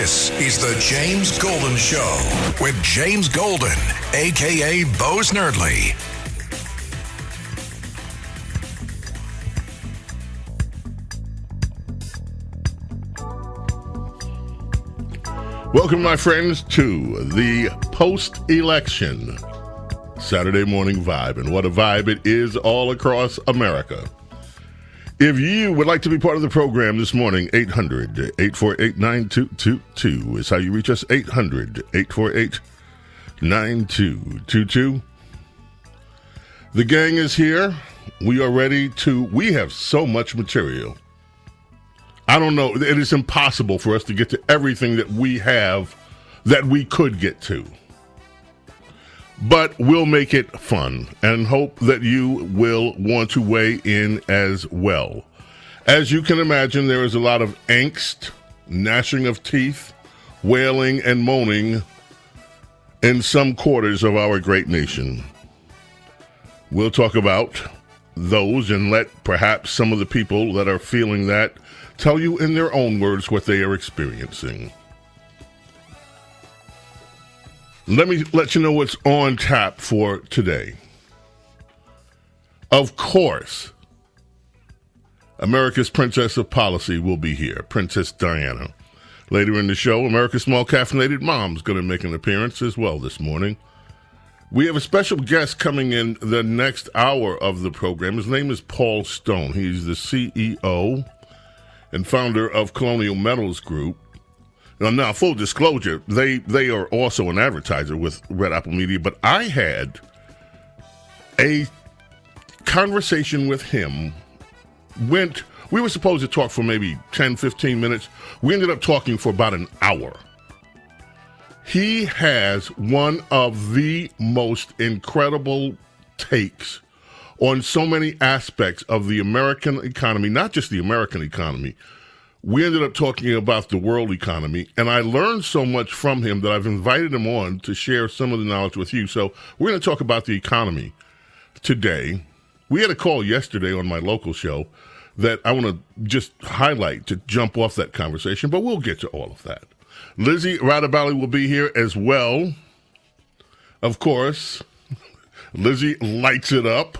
This is the James Golden Show with James Golden, a.k.a. Bo Snerdley. Welcome, my friends, to the post-election Saturday morning vibe. And what a vibe it is all across America. If you would like to be part of the program this morning, 800-848-9222 is how you reach us, 800-848-9222. The gang is here. We are ready we have so much material. I don't know. It is impossible for us to get to everything that we have that we could get to. But we'll make it fun and hope that you will want to weigh in as well. As you can imagine, there is a lot of angst, gnashing of teeth, wailing and moaning in some quarters of our great nation. We'll talk about those and let perhaps some of the people that are feeling that tell you in their own words what they are experiencing. Let me let you know what's on tap for today. Of course, America's Princess of Policy will be here, Princess Diana. Later in the show, America's Small Caffeinated Mom's going to make an appearance as well this morning. We have a special guest coming in the next hour of the program. His name is Paul Stone. He's the CEO and founder of Colonial Metals Group. Now, full disclosure, they are also an advertiser with Red Apple Media, but I had a conversation with him. We were supposed to talk for maybe 10, 15 minutes. We ended up talking for about an hour. He has one of the most incredible takes on so many aspects of the American economy, not just the American economy. We ended up talking about the world economy, and I learned so much from him that I've invited him on to share some of the knowledge with you. So we're going to talk about the economy today. We had a call yesterday on my local show that I want to just highlight to jump off that conversation, but we'll get to all of that. Lizzie Radabali will be here as well. Of course, Lizzie lights it up.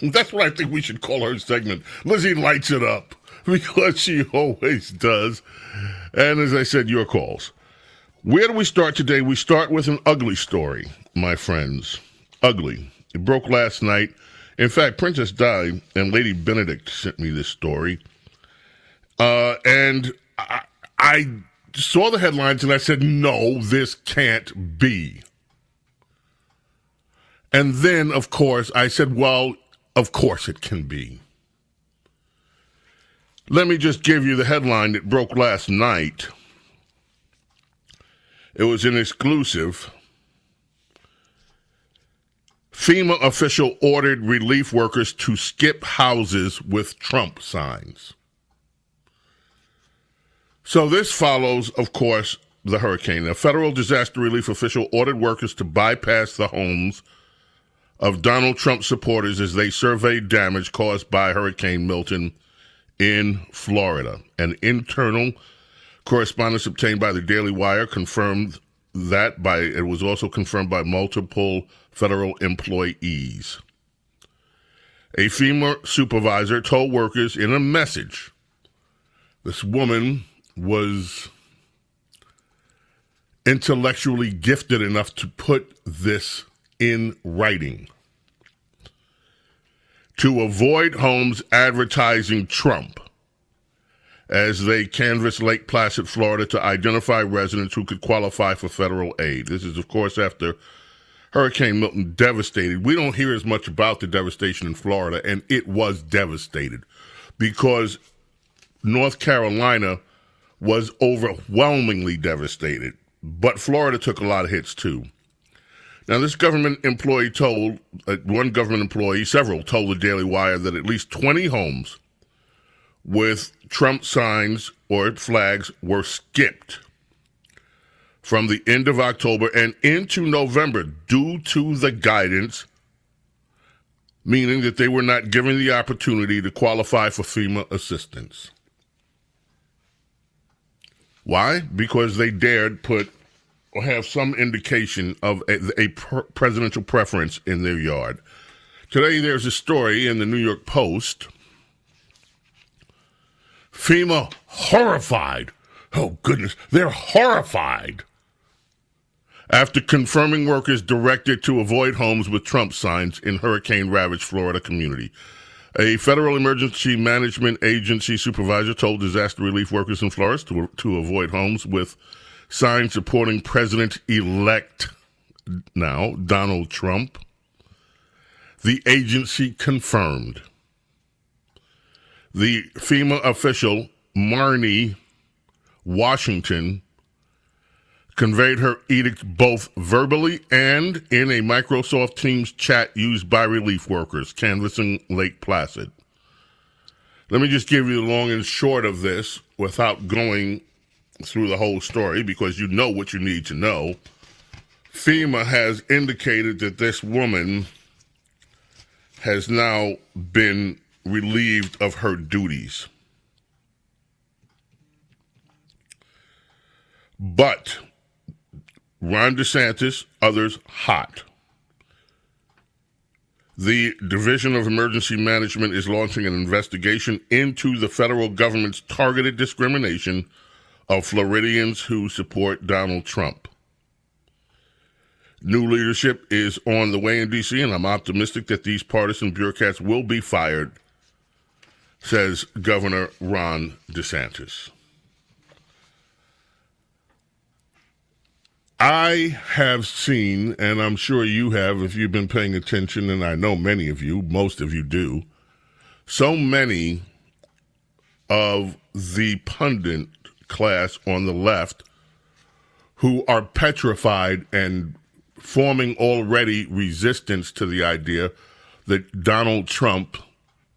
That's what I think we should call her segment. Lizzie lights it up, because she always does. And as I said, your calls. Where do we start today? We start with an ugly story, my friends. Ugly. It broke last night. In fact, Princess Di and Lady Benedict sent me this story. And I saw the headlines and I said, no, this can't be. And then, of course, I said, well, of course it can be. Let me just give you the headline that broke last night. It was an exclusive. FEMA official ordered relief workers to skip houses with Trump signs. So this follows, of course, the hurricane. A federal disaster relief official ordered workers to bypass the homes of Donald Trump supporters as they surveyed damage caused by Hurricane Milton in Florida. An internal correspondence obtained by the Daily Wire confirmed that it was also confirmed by multiple federal employees. A FEMA supervisor told workers in a message. This woman was intellectually gifted enough to put this in writing. To avoid homes advertising Trump as they canvassed Lake Placid, Florida, to identify residents who could qualify for federal aid. This is, of course, after Hurricane Milton devastated. We don't hear as much about the devastation in Florida, and it was devastated because North Carolina was overwhelmingly devastated, but Florida took a lot of hits too. Now, this government employee told, several told the Daily Wire that at least 20 homes with Trump signs or flags were skipped from the end of October and into November due to the guidance, meaning that they were not given the opportunity to qualify for FEMA assistance. Why? Because they dared put or have some indication of a presidential preference in their yard. Today, there's a story in the New York Post. FEMA horrified. Oh, goodness. They're horrified after confirming workers directed to avoid homes with Trump signs in hurricane-ravaged Florida community. A federal emergency management agency supervisor told disaster relief workers in Florida to avoid homes with signs supporting President-elect now Donald Trump. The agency confirmed. The FEMA official, Marnie Washington, conveyed her edict both verbally and in a Microsoft Teams chat used by relief workers canvassing Lake Placid. Let me just give you the long and short of this without going through the whole story, because you know what you need to know. FEMA has indicated that this woman has now been relieved of her duties. But Ron DeSantis, others hot. The Division of Emergency Management is launching an investigation into the federal government's targeted discrimination of Floridians who support Donald Trump. New leadership is on the way in D.C., and I'm optimistic that these partisan bureaucrats will be fired, says Governor Ron DeSantis. I have seen, and I'm sure you have if you've been paying attention, and I know many of you, most of you do, so many of the pundit class on the left who are petrified and forming already resistance to the idea that Donald Trump,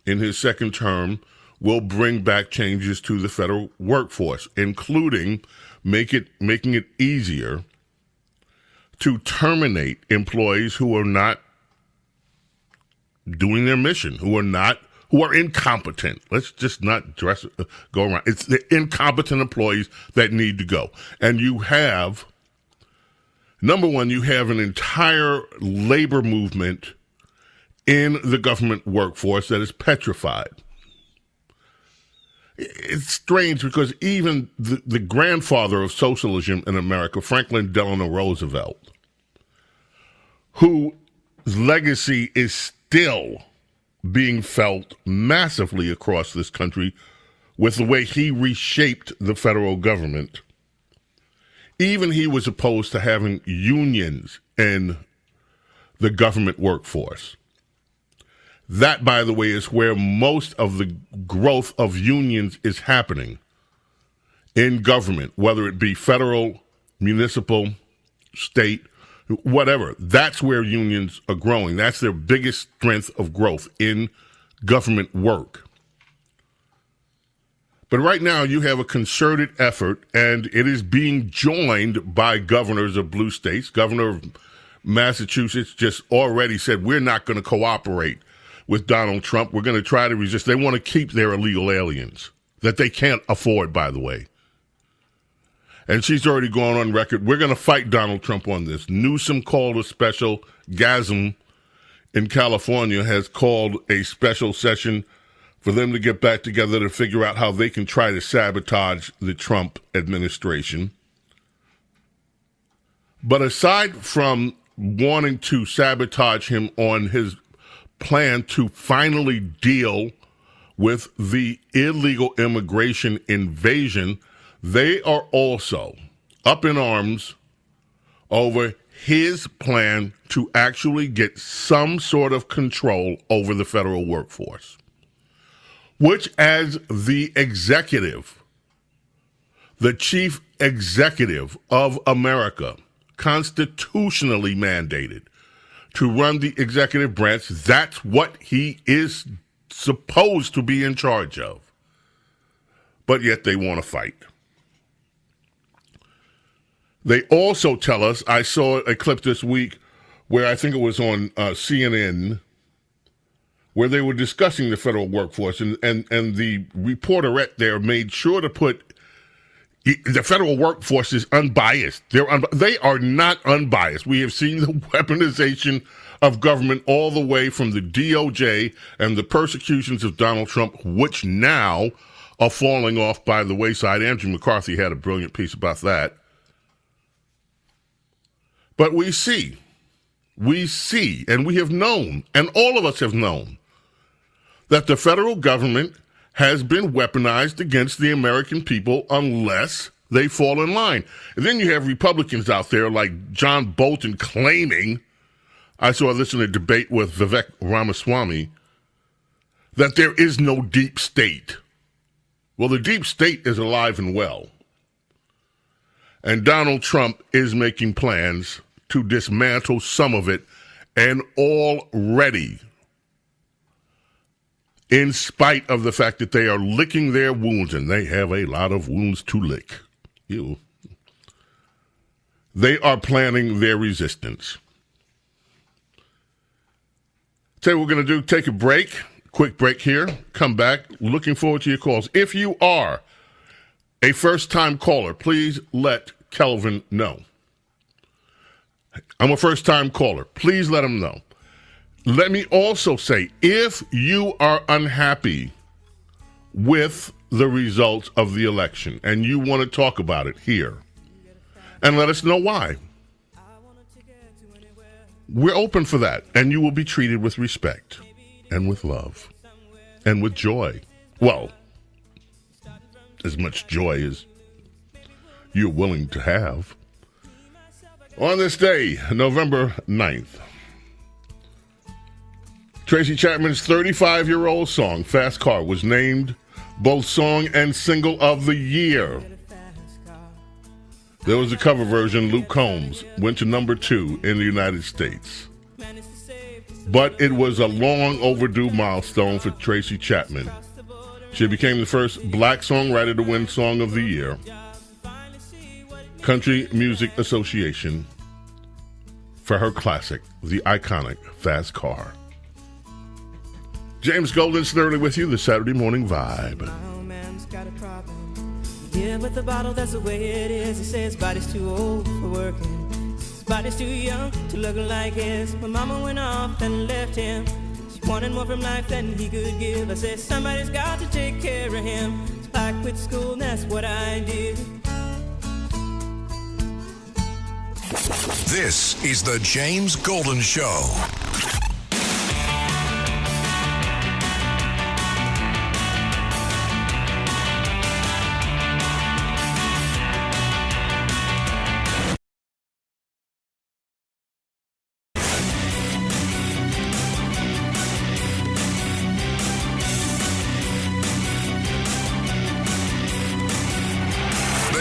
in his second term, will bring back changes to the federal workforce, including making it easier to terminate employees who are not doing their mission, who are incompetent. Let's just not go around. It's the incompetent employees that need to go. And you have, number one, you have an entire labor movement in the government workforce that is petrified. It's strange because even the grandfather of socialism in America, Franklin Delano Roosevelt, whose legacy is still being felt massively across this country with the way he reshaped the federal government, even he was opposed to having unions in the government workforce. That, by the way, is where most of the growth of unions is happening in government, whether it be federal, municipal, state, whatever. That's where unions are growing. That's their biggest strength of growth in government work. But right now you have a concerted effort, and it is being joined by governors of blue states. Governor of Massachusetts just already said, we're not going to cooperate with Donald Trump. We're going to try to resist. They want to keep their illegal aliens that they can't afford, by the way. And she's already gone on record. We're going to fight Donald Trump on this. Newsom called a special. GASM in California has called a special session for them to get back together to figure out how they can try to sabotage the Trump administration. But aside from wanting to sabotage him on his plan to finally deal with the illegal immigration invasion, they are also up in arms over his plan to actually get some sort of control over the federal workforce, which, as the executive, the chief executive of America, constitutionally mandated to run the executive branch, that's what he is supposed to be in charge of. But yet they want to fight. They also tell us, I saw a clip this week where I think it was on CNN, where they were discussing the federal workforce, and the reporterette there made sure to put The federal workforce is unbiased. They are not unbiased. We have seen the weaponization of government all the way from the DOJ and the persecutions of Donald Trump, which now are falling off by the wayside. Andrew McCarthy had a brilliant piece about that. But we see, and we have known, and all of us have known, that the federal government has been weaponized against the American people unless they fall in line. And then you have Republicans out there like John Bolton claiming, I saw this in a debate with Vivek Ramaswamy, that there is no deep state. Well, the deep state is alive and well. And Donald Trump is making plans to dismantle some of it, and already, in spite of the fact that they are licking their wounds, and they have a lot of wounds to lick. Ew. They are planning their resistance. Tell you what we're going to do, take a break, quick break here, come back, looking forward to your calls. If you are a first-time caller, please let Kelvin know. I'm a first-time caller. Please let him know. Let me also say, if you are unhappy with the results of the election and you want to talk about it here, and let us know why. We're open for that, and you will be treated with respect and with love and with joy. Well, as much joy as you're willing to have. On this day, November 9th, Tracy Chapman's 35-year-old song, Fast Car, was named both Song and Single of the Year. There was a cover version, Luke Combs, went to number 2 in the United States. But it was a long overdue milestone for Tracy Chapman. She became the first black songwriter to win Song of the Year, Country Music Association, for her classic, the iconic Fast Car. James Golden, Snerdley with you, the Saturday Morning Vibe. My old man's got a problem. Yeah, with the bottle, that's the way it is. He says his body's too old for working. His body's too young to look like his. My mama went off and left him. She wanted more from life than he could give. I said, somebody's got to take care of him. So I quit school, and that's what I did. This is the James Golden Show.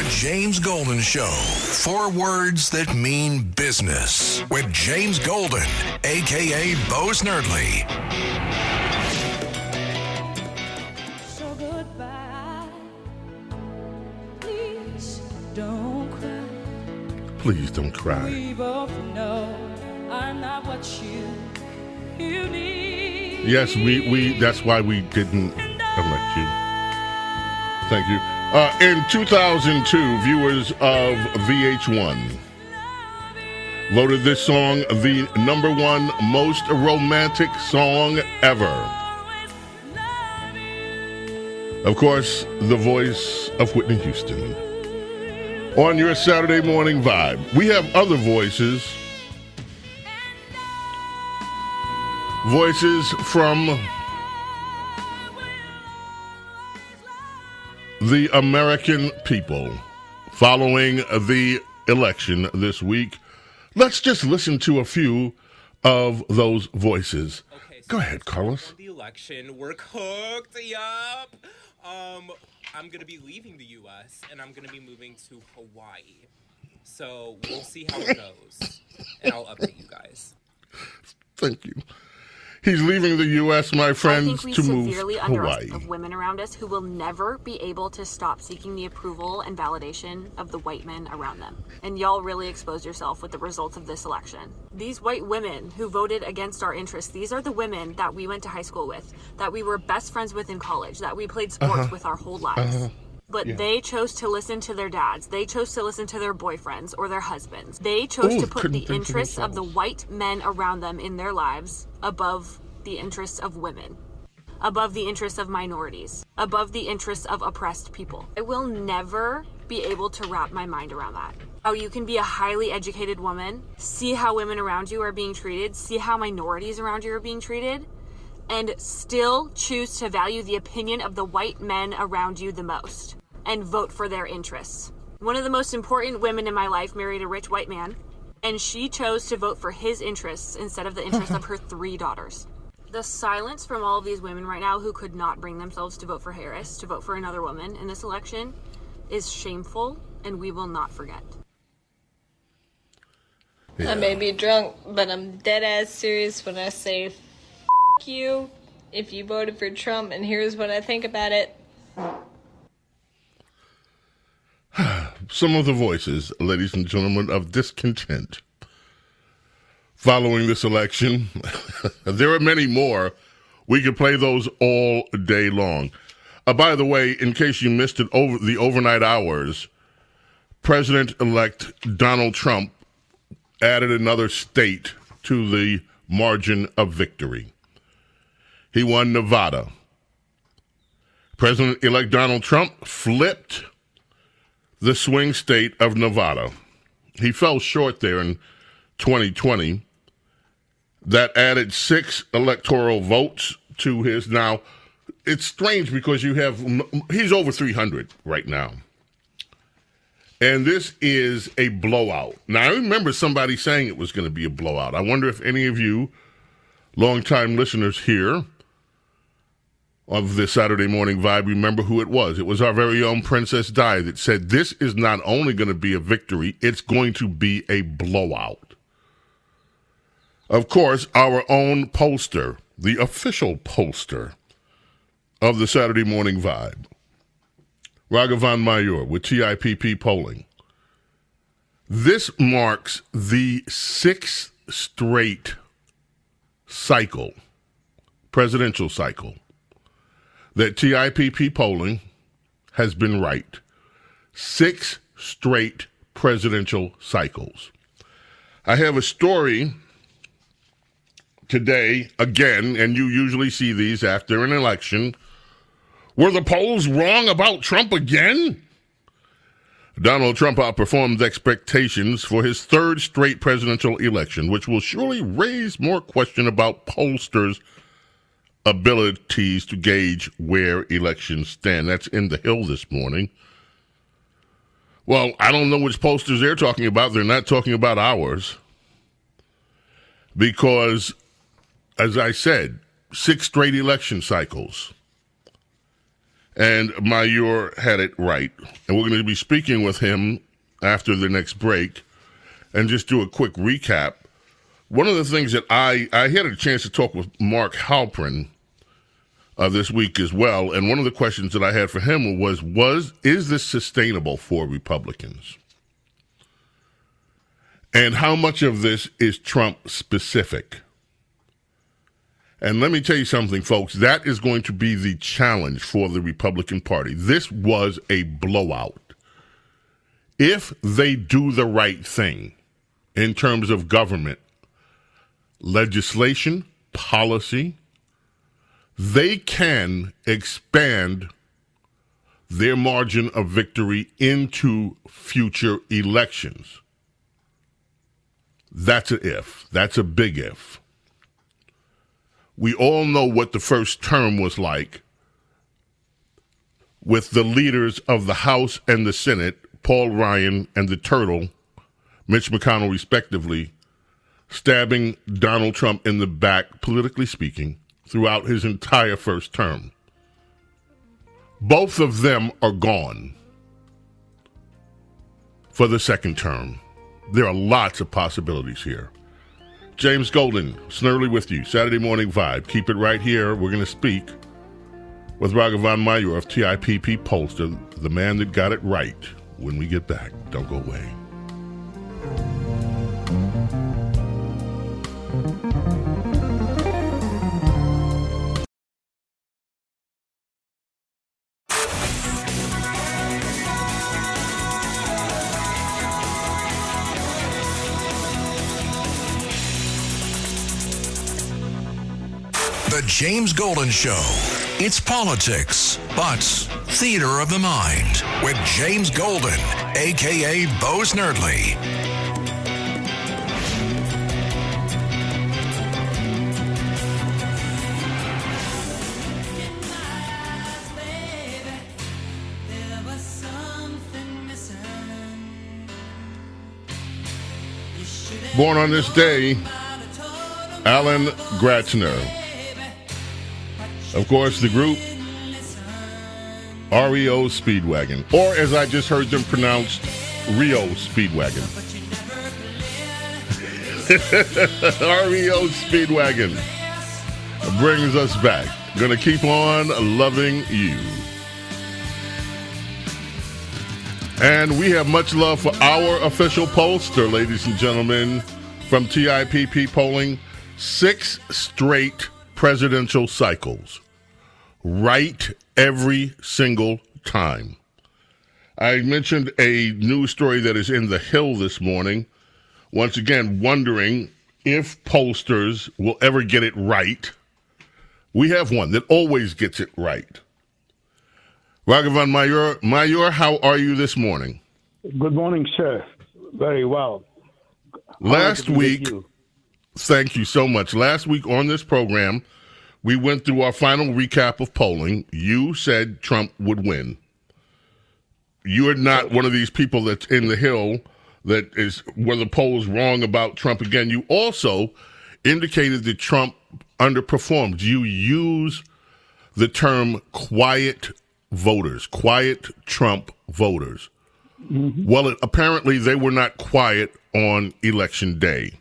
James Golden Show. 4 words that mean business. With James Golden, a.k.a. Bo Snerdley. So goodbye. Please don't cry. Please don't cry. We both know I'm not what you need. Yes, we. That's why we didn't elect you. Thank you. In 2002, viewers of VH1 voted this song the #1 most romantic song ever. Of course, the voice of Whitney Houston. On your Saturday Morning Vibe, we have other voices. Voices from the American people following the election this week. Let's just listen to a few of those voices. Okay, so go ahead, Carlos. The election, we're cooked. Yup. I'm gonna be leaving the U.S. and I'm gonna be moving to Hawaii. So we'll see how it goes, and I'll update you guys. Thank you. He's leaving the U.S., my friends, to move severely Hawaii. underestimate of women around us who will never be able to stop seeking the approval and validation of the white men around them. And y'all really exposed yourself with the results of this election. These white women who voted against our interests, these are the women that we went to high school with, that we were best friends with in college, that we played sports with our whole lives. But they chose to listen to their dads. They chose to listen to their boyfriends or their husbands. They chose to put the interests of the white men around them in their lives above the interests of women, above the interests of minorities, above the interests of oppressed people. I will never be able to wrap my mind around that. How you can be a highly educated woman, see how women around you are being treated, see how minorities around you are being treated, and still choose to value the opinion of the white men around you the most and vote for their interests. One of the most important women in my life married a rich white man, and she chose to vote for his interests instead of the interests of her 3 daughters. The silence from all of these women right now who could not bring themselves to vote for Harris, to vote for another woman in this election, is shameful, and we will not forget. Yeah. I may be drunk, but I'm dead ass serious when I say F you if you voted for Trump, and here's what I think about it. Some of the voices, ladies and gentlemen, of discontent following this election. There are many more. We could play those all day long. By the way, in case you missed it over the overnight hours, President-elect Donald Trump added another state to the margin of victory. He won Nevada. President-elect Donald Trump flipped the swing state of Nevada. He fell short there in 2020. That added 6 electoral votes to his. Now, it's strange because he's over 300 right now. And this is a blowout. Now, I remember somebody saying it was going to be a blowout. I wonder if any of you longtime listeners here of the Saturday Morning Vibe remember who it was. It was our very own Princess Di that said this is not only going to be a victory, it's going to be a blowout. Of course, our own pollster, the official pollster of the Saturday Morning Vibe, Raghavan Mayur with TIPP polling. This marks the 6th straight cycle, presidential cycle, that TIPP polling has been right. 6 straight presidential cycles. I have a story today, again, and you usually see these after an election. Were the polls wrong about Trump again? Donald Trump outperformed expectations for his 3rd straight presidential election, which will surely raise more question about pollsters' abilities to gauge where elections stand. That's in The Hill this morning. Well, I don't know which pollsters they're talking about. They're not talking about ours. Because, as I said, 6 straight election cycles. And Mayur had it right. And we're going to be speaking with him after the next break and just do a quick recap. One of the things that I had a chance to talk with Mark Halpern this week as well, and one of the questions that I had for him is this sustainable for Republicans? And how much of this is Trump specific? And let me tell you something, folks, that is going to be the challenge for the Republican Party. This was a blowout. If they do the right thing in terms of government, legislation, policy, they can expand their margin of victory into future elections. That's an if. That's a big if. We all know what the first term was like with the leaders of the House and the Senate, Paul Ryan and the Turtle, Mitch McConnell respectively, stabbing Donald Trump in the back, politically speaking, throughout his entire first term. Both of them are gone for the second term. There are lots of possibilities here. James Golden, Snerdley with you, Saturday Morning Vibe. Keep it right here. We're going to speak with Raghavan Mayur of TIPP pollster, the man that got it right, when we get back. Don't go away. The James Golden Show. It's politics, but theater of the mind with James Golden, a.k.a. Bo Snerdley. Born on this day, Alan Gratzner. Of course, the group REO Speedwagon, or as I just heard them pronounced, Rio Speedwagon. REO Speedwagon brings us back. Gonna keep on loving you. And we have much love for our official pollster, ladies and gentlemen, from TIPP polling. 6 straight presidential cycles. Right every single time. I mentioned a news story that is in The Hill this morning. Once again, wondering if pollsters will ever get it right. We have one that always gets it right. Raghavan Mayur, how are you this morning? Good morning, sir. Very well. Last week, thank you so much. Last week on this program, we went through our final recap of polling. You said Trump would win. You are not one of these people that's in the Hill that is where the poll is wrong about Trump again. You also indicated that Trump underperformed. You use the term quiet voters, quiet Trump voters. Mm-hmm. Well, apparently they were not quiet on Election Day.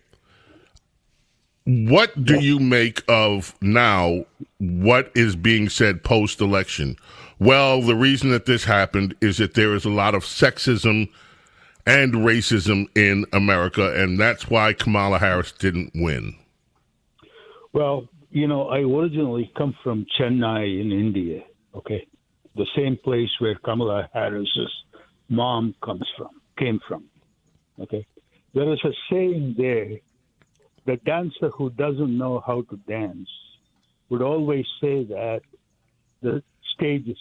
What do you make of now what is being said post-election? Well, the reason that this happened is that there is a lot of sexism and racism in America, and that's why Kamala Harris didn't win. Well, you know, I originally come from Chennai in India, okay? The same place where Kamala Harris's mom came from, okay? There is a saying there, the dancer who doesn't know how to dance would always say that the stage is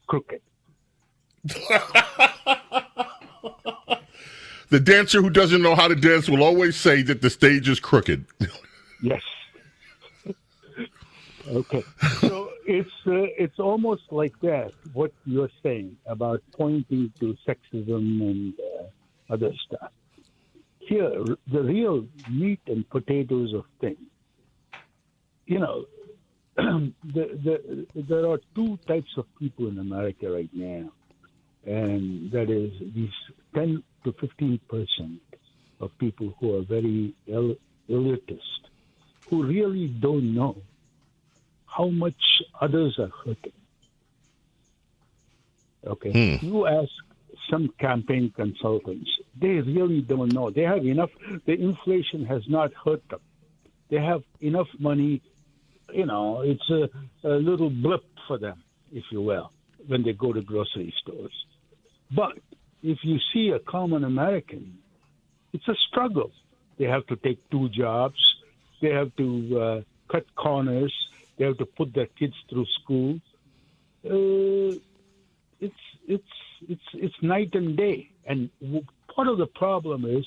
crooked. The dancer who doesn't know how to dance will always say that the stage is crooked. Yes. Okay. So it's almost like that, what you're saying about pointing to sexism and other stuff. Here, the real meat and potatoes of things. You know, there are 2 types of people in America right now, and that is these 10 to 15% of people who are very elitist, who really don't know how much others are hurting. Okay, You ask some campaign consultants, they really don't know. They have enough. The inflation has not hurt them. They have enough money. You know, it's a little blip for them, if you will, when they go to grocery stores. But if you see a common American, it's a struggle. They have to take 2 jobs. They have to cut corners. They have to put their kids through school. It's night and day. And part of the problem is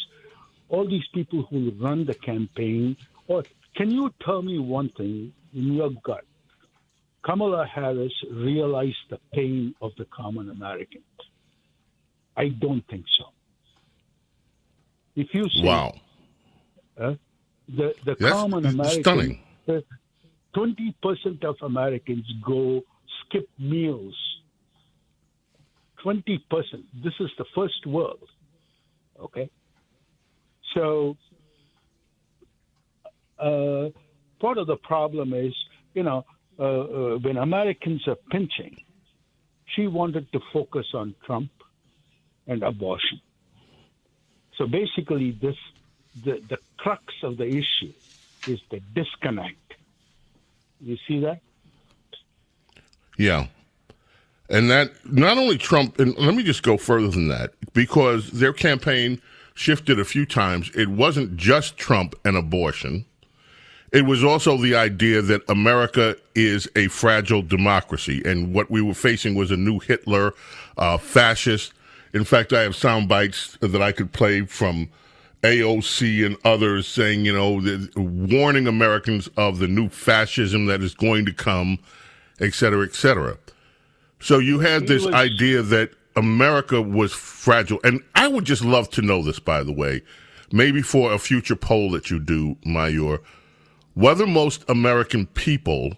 all these people who run the campaign. Or can you tell me one thing in your gut? Kamala Harris realized the pain of the common Americans. I don't think so. If you see, wow, the common American, stunning. 20% of Americans go skip meals. 20%. This is the first world. Okay? So, part of the problem is, you know, when Americans are pinching, she wanted to focus on Trump and abortion. So basically, the crux of the issue is the disconnect. You see that? Yeah. And that, not only Trump, and let me just go further than that, because their campaign shifted a few times. It wasn't just Trump and abortion. It was also the idea that America is a fragile democracy, and what we were facing was a new Hitler, fascist. In fact, I have sound bites that I could play from AOC and others saying, warning Americans of the new fascism that is going to come, et cetera, et cetera. So you had this idea that America was fragile. And I would just love to know this, by the way, maybe for a future poll that you do, Mayur, whether most American people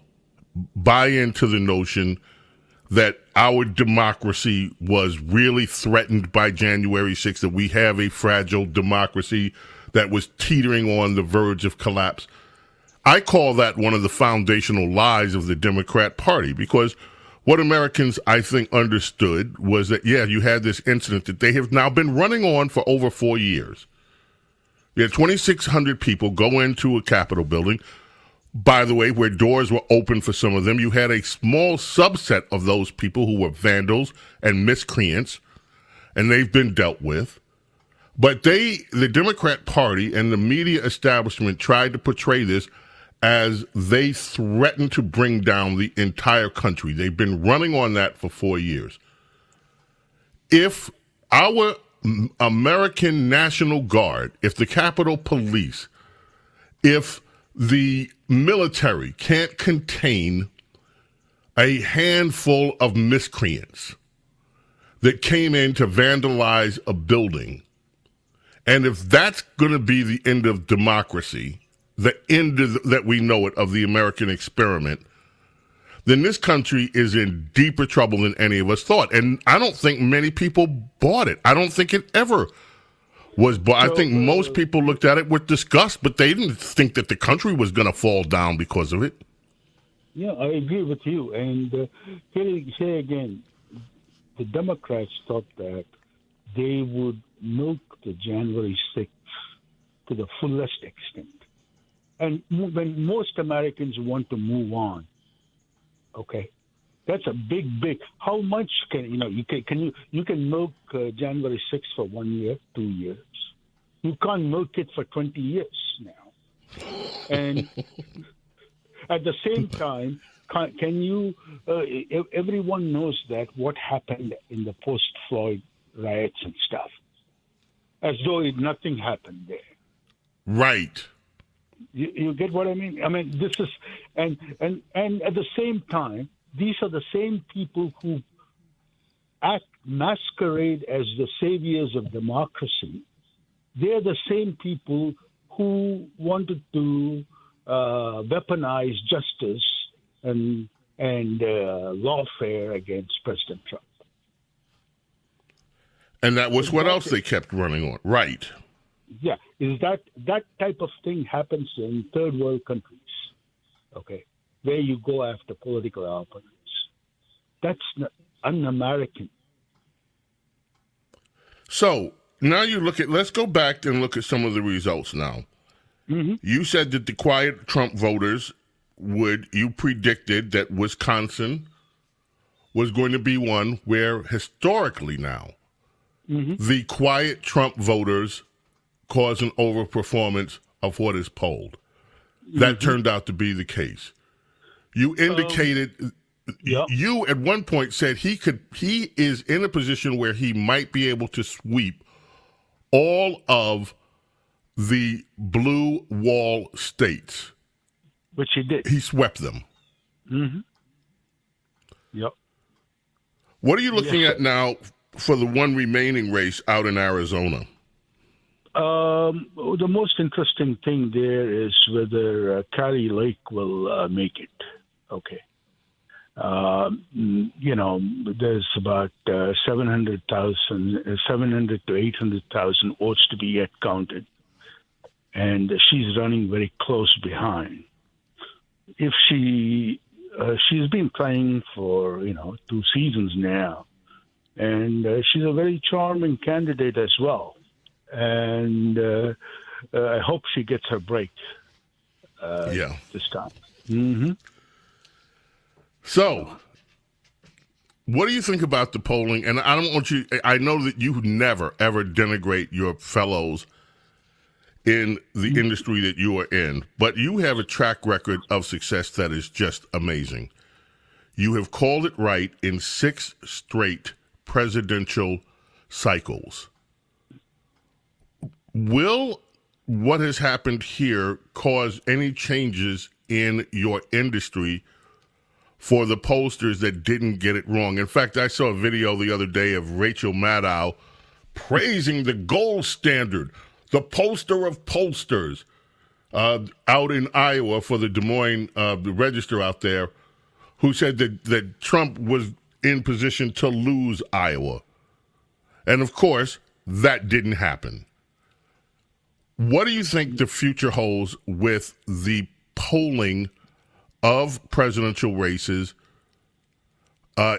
buy into the notion that our democracy was really threatened by January 6th, that we have a fragile democracy that was teetering on the verge of collapse. I call that one of the foundational lies of the Democrat Party, because what Americans, I think, understood was that, you had this incident that they have now been running on for over 4 years. You had 2,600 people go into a Capitol building, by the way, where doors were open for some of them. You had a small subset of those people who were vandals and miscreants, and they've been dealt with. But the Democrat Party and the media establishment tried to portray this as they threatened to bring down the entire country. They've been running on that for 4 years. If our American National Guard, if the Capitol Police, if the military can't contain a handful of miscreants that came in to vandalize a building, and if that's going to be the end of democracy, the end that we know it of the American experiment, then this country is in deeper trouble than any of us thought. And I don't think many people bought it. I don't think it ever was bought. I think most people looked at it with disgust, but they didn't think that the country was going to fall down because of it. Yeah, I agree with you. And here again, the Democrats thought that they would milk the January 6th to the fullest extent. And when most Americans want to move on, okay, that's a big. How much can you can milk January 6th for 1 year, 2 years? You can't milk it for 20 years now. And at the same time, can you? Everyone knows that what happened in the post-Floyd riots and stuff, as though nothing happened there. Right. You get what I mean? I mean, this is, and at the same time, these are the same people who masquerade as the saviors of democracy. They're the same people who wanted to weaponize justice and lawfare against President Trump. And that was what else they kept running on. Right. Yeah, is that type of thing happens in third world countries, okay, where you go after political opponents. That's un-American. So now let's go back and look at some of the results now. Mm-hmm. You said that the quiet Trump voters you predicted that Wisconsin was going to be one where historically now, the quiet Trump voters cause an overperformance of what is polled. That turned out to be the case. You indicated, you at one point said he is in a position where he might be able to sweep all of the blue wall states. Which he did. He swept them. Mm-hmm. Yep. What are you looking at now for the one remaining race out in Arizona? The most interesting thing there is whether Kari Lake will make it. Okay. There's about 700 to 800,000 votes to be yet counted. And she's running very close behind. If she's been playing for, 2 seasons now. And she's a very charming candidate as well. And I hope she gets her break this time. Mm-hmm. So, what do you think about the polling? And I know that you never, ever denigrate your fellows in the industry that you are in, but you have a track record of success that is just amazing. You have called it right in 6 straight presidential cycles. Will what has happened here cause any changes in your industry for the pollsters that didn't get it wrong? In fact, I saw a video the other day of Rachel Maddow praising the gold standard, the pollster of pollsters, out in Iowa for the Des Moines the Register out there, who said that Trump was in position to lose Iowa. And, of course, that didn't happen. What do you think the future holds with the polling of presidential races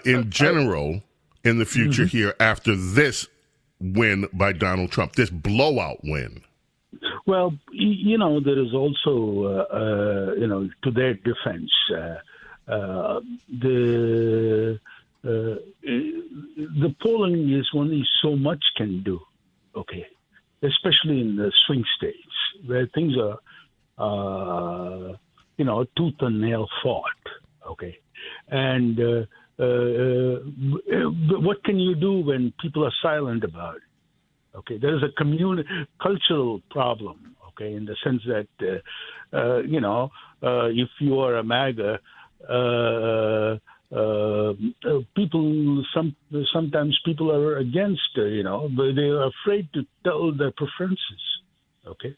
in general in the future here after this win by Donald Trump, this blowout win? Well, there is also, to their defense, the polling is only so much can do, okay, especially in the swing states where things are, tooth and nail fought, okay, and what can you do when people are silent about it? Okay, there is a cultural problem, okay, in the sense that, if you are a MAGA, sometimes people are against, but they are afraid to tell their preferences, okay?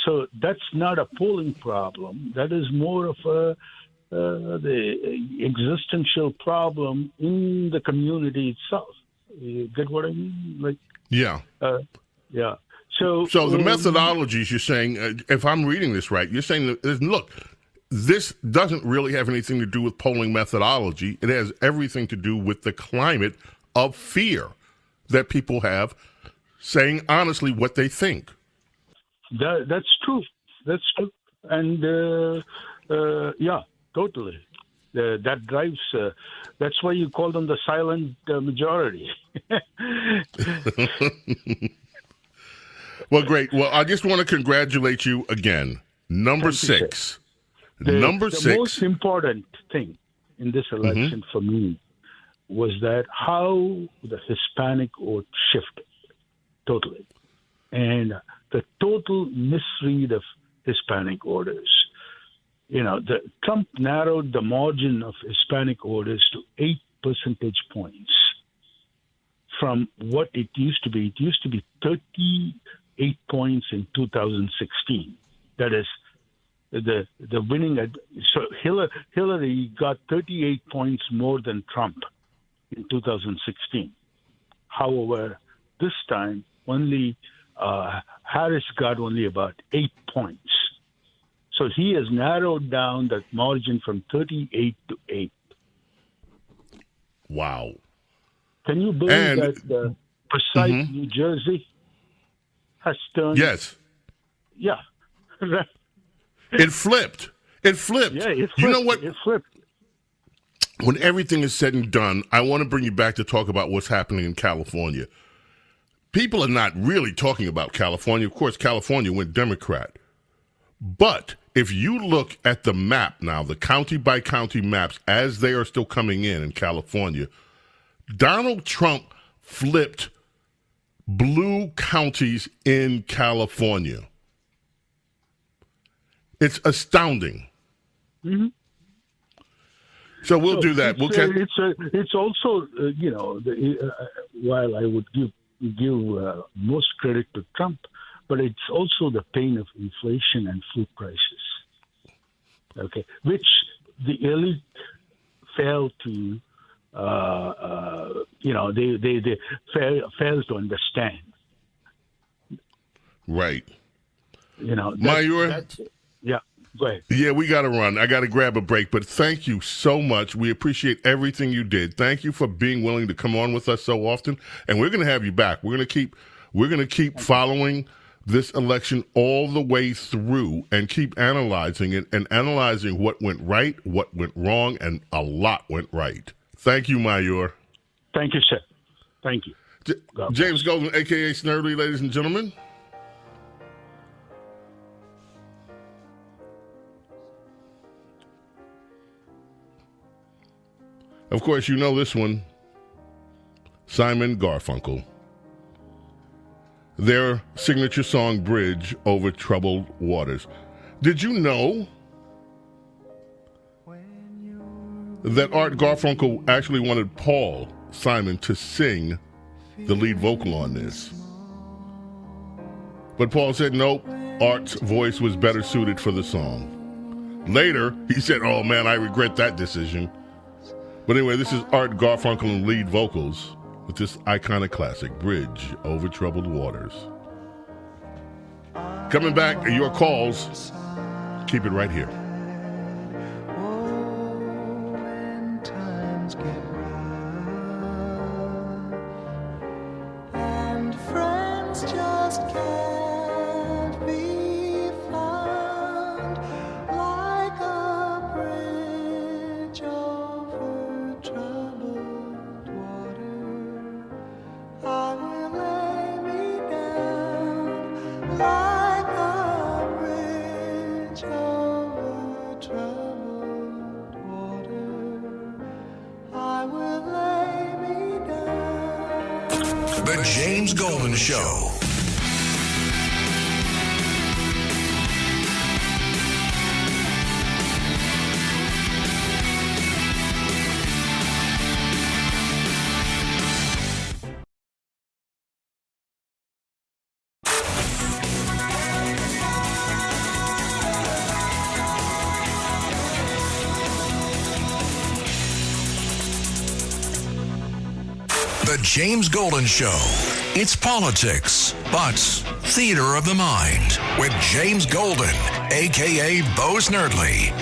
So that's not a polling problem. That is more of the existential problem in the community itself. You get what I mean? Yeah. So the methodologies you're saying, if I'm reading this right, you're saying that, look, this doesn't really have anything to do with polling methodology. It has everything to do with the climate of fear that people have, saying honestly what they think. That's true. That's true. And, totally. That drives, that's why you call them the silent majority. Well, great. Well, I just want to congratulate you again. Number 6. The most important thing in this election for me was that how the Hispanic vote shifted totally. And the total misread of Hispanic voters. Trump narrowed the margin of Hispanic voters to 8 percentage points from what it used to be. It used to be 38 points in 2016. That is the winning. So Hillary got 38 points more than Trump in 2016. However, this time only Harris got only about 8 points. So he has narrowed down that margin from 38 to 8. Wow. Can you believe that precise New Jersey has turned? Yes. Yeah. It flipped. Yeah, it flipped. You know what? It flipped. When everything is said and done, I want to bring you back to talk about what's happening in California. People are not really talking about California. Of course, California went Democrat. But if you look at the map now, the county-by-county maps, as they are still coming in California, Donald Trump flipped blue counties in California. It's astounding. Mm-hmm. So we'll do that. It's also, while I would give most credit to Trump, but it's also the pain of inflation and food prices, okay, which the elite fail to, they fail to understand. Right. Mayur? Yeah, go ahead. Yeah, we got to run. I got to grab a break, but thank you so much. We appreciate everything you did. Thank you for being willing to come on with us so often, and we're going to have you back. We're going to keep following this election all the way through and keep analyzing it and analyzing what went right, what went wrong, and a lot went right. Thank you, Mayur. Thank you, sir. Thank you. James Golden, a.k.a. Snerdley, ladies and gentlemen. Of course, you know this one. Simon Garfunkel. Their signature song, Bridge Over Troubled Waters. Did you know that Art Garfunkel actually wanted Paul Simon to sing the lead vocal on this? But Paul said, nope, Art's voice was better suited for the song. Later, he said, oh man, I regret that decision. But anyway, this is Art Garfunkel in lead vocals with this iconic classic, Bridge Over Troubled Waters. Coming back, your calls. Keep it right here. The James Golden Show. The James Golden Show. It's politics, but theater of the mind with James Golden, a.k.a. Bo Snerdley.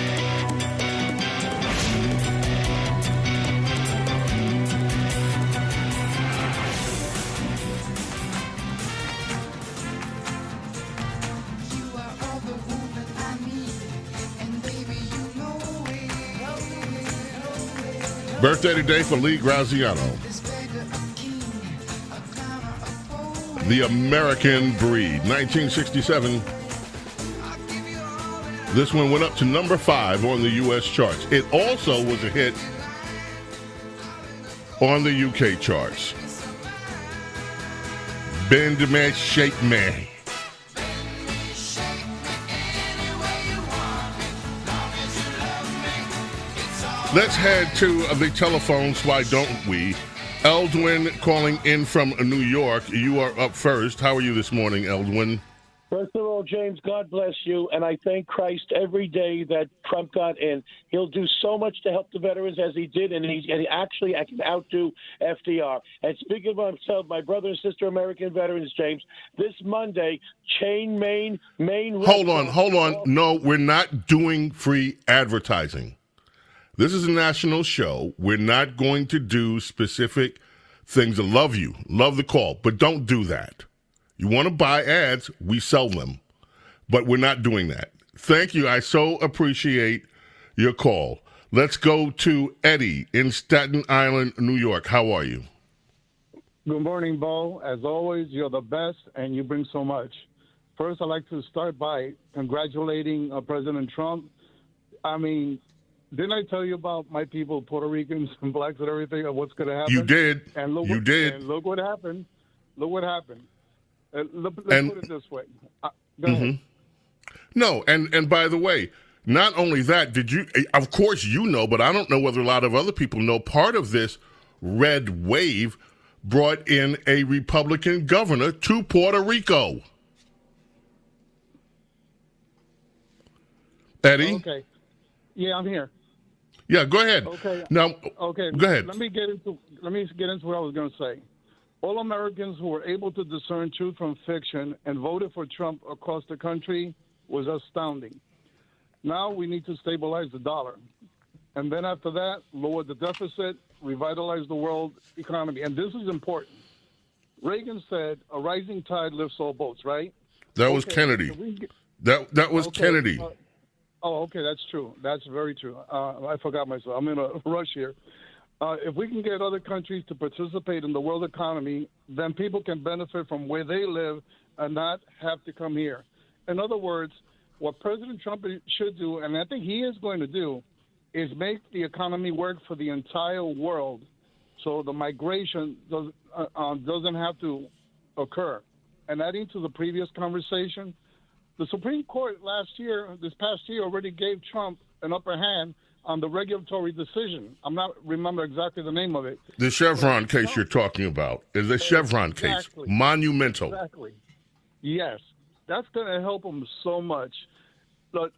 Birthday today for Lee Graziano. The American Breed, 1967. This one went up to number 5 on the U.S. charts. It also was a hit on the U.K. charts. Bend me, shake me. Let's head to the telephones, why don't we? Eldwin calling in from New York. You are up first. How are you this morning, Eldwin? First of all, James, God bless you, and I thank Christ every day that Trump got in. He'll do so much to help the veterans as he did, and he actually can outdo FDR. And speaking of myself, my brother and sister American veterans, James, this Monday, Maine. Hold on. No, we're not doing free advertising. This is a national show. We're not going to do specific things. I love you. Love the call. But don't do that. You want to buy ads, we sell them. But we're not doing that. Thank you. I so appreciate your call. Let's go to Eddie in Staten Island, New York. How are you? Good morning, Bo. As always, you're the best, and you bring so much. First, I'd like to start by congratulating President Trump. I mean, didn't I tell you about my people, Puerto Ricans and blacks and everything, of what's going to happen? You did. And look you did. And look what happened. Let's put it this way. Go ahead. No, and by the way, not only that, did you, of course you know, but I don't know whether a lot of other people know, part of this red wave brought in a Republican governor to Puerto Rico. Eddie? Okay. Yeah, I'm here. Yeah, go ahead. Okay. Now, okay. Go ahead. Let me get into what I was going to say. All Americans who were able to discern truth from fiction and voted for Trump across the country was astounding. Now we need to stabilize the dollar. And then after that, lower the deficit, revitalize the world economy. And this is important. Reagan said, a rising tide lifts all boats, right? That was Kennedy. That was Kennedy. Okay, that's true. That's very true. I forgot myself. I'm in a rush here. If we can get other countries to participate in the world economy, then people can benefit from where they live and not have to come here. In other words, what President Trump should do, and I think he is going to do, is make the economy work for the entire world, so the migration doesn't have to occur. And adding to the previous conversation, the Supreme Court this past year, already gave Trump an upper hand on the regulatory decision. I'm not remember exactly the name of it. The Chevron case you're talking about is a Chevron case. Monumental. Exactly. Yes. That's going to help them so much. But,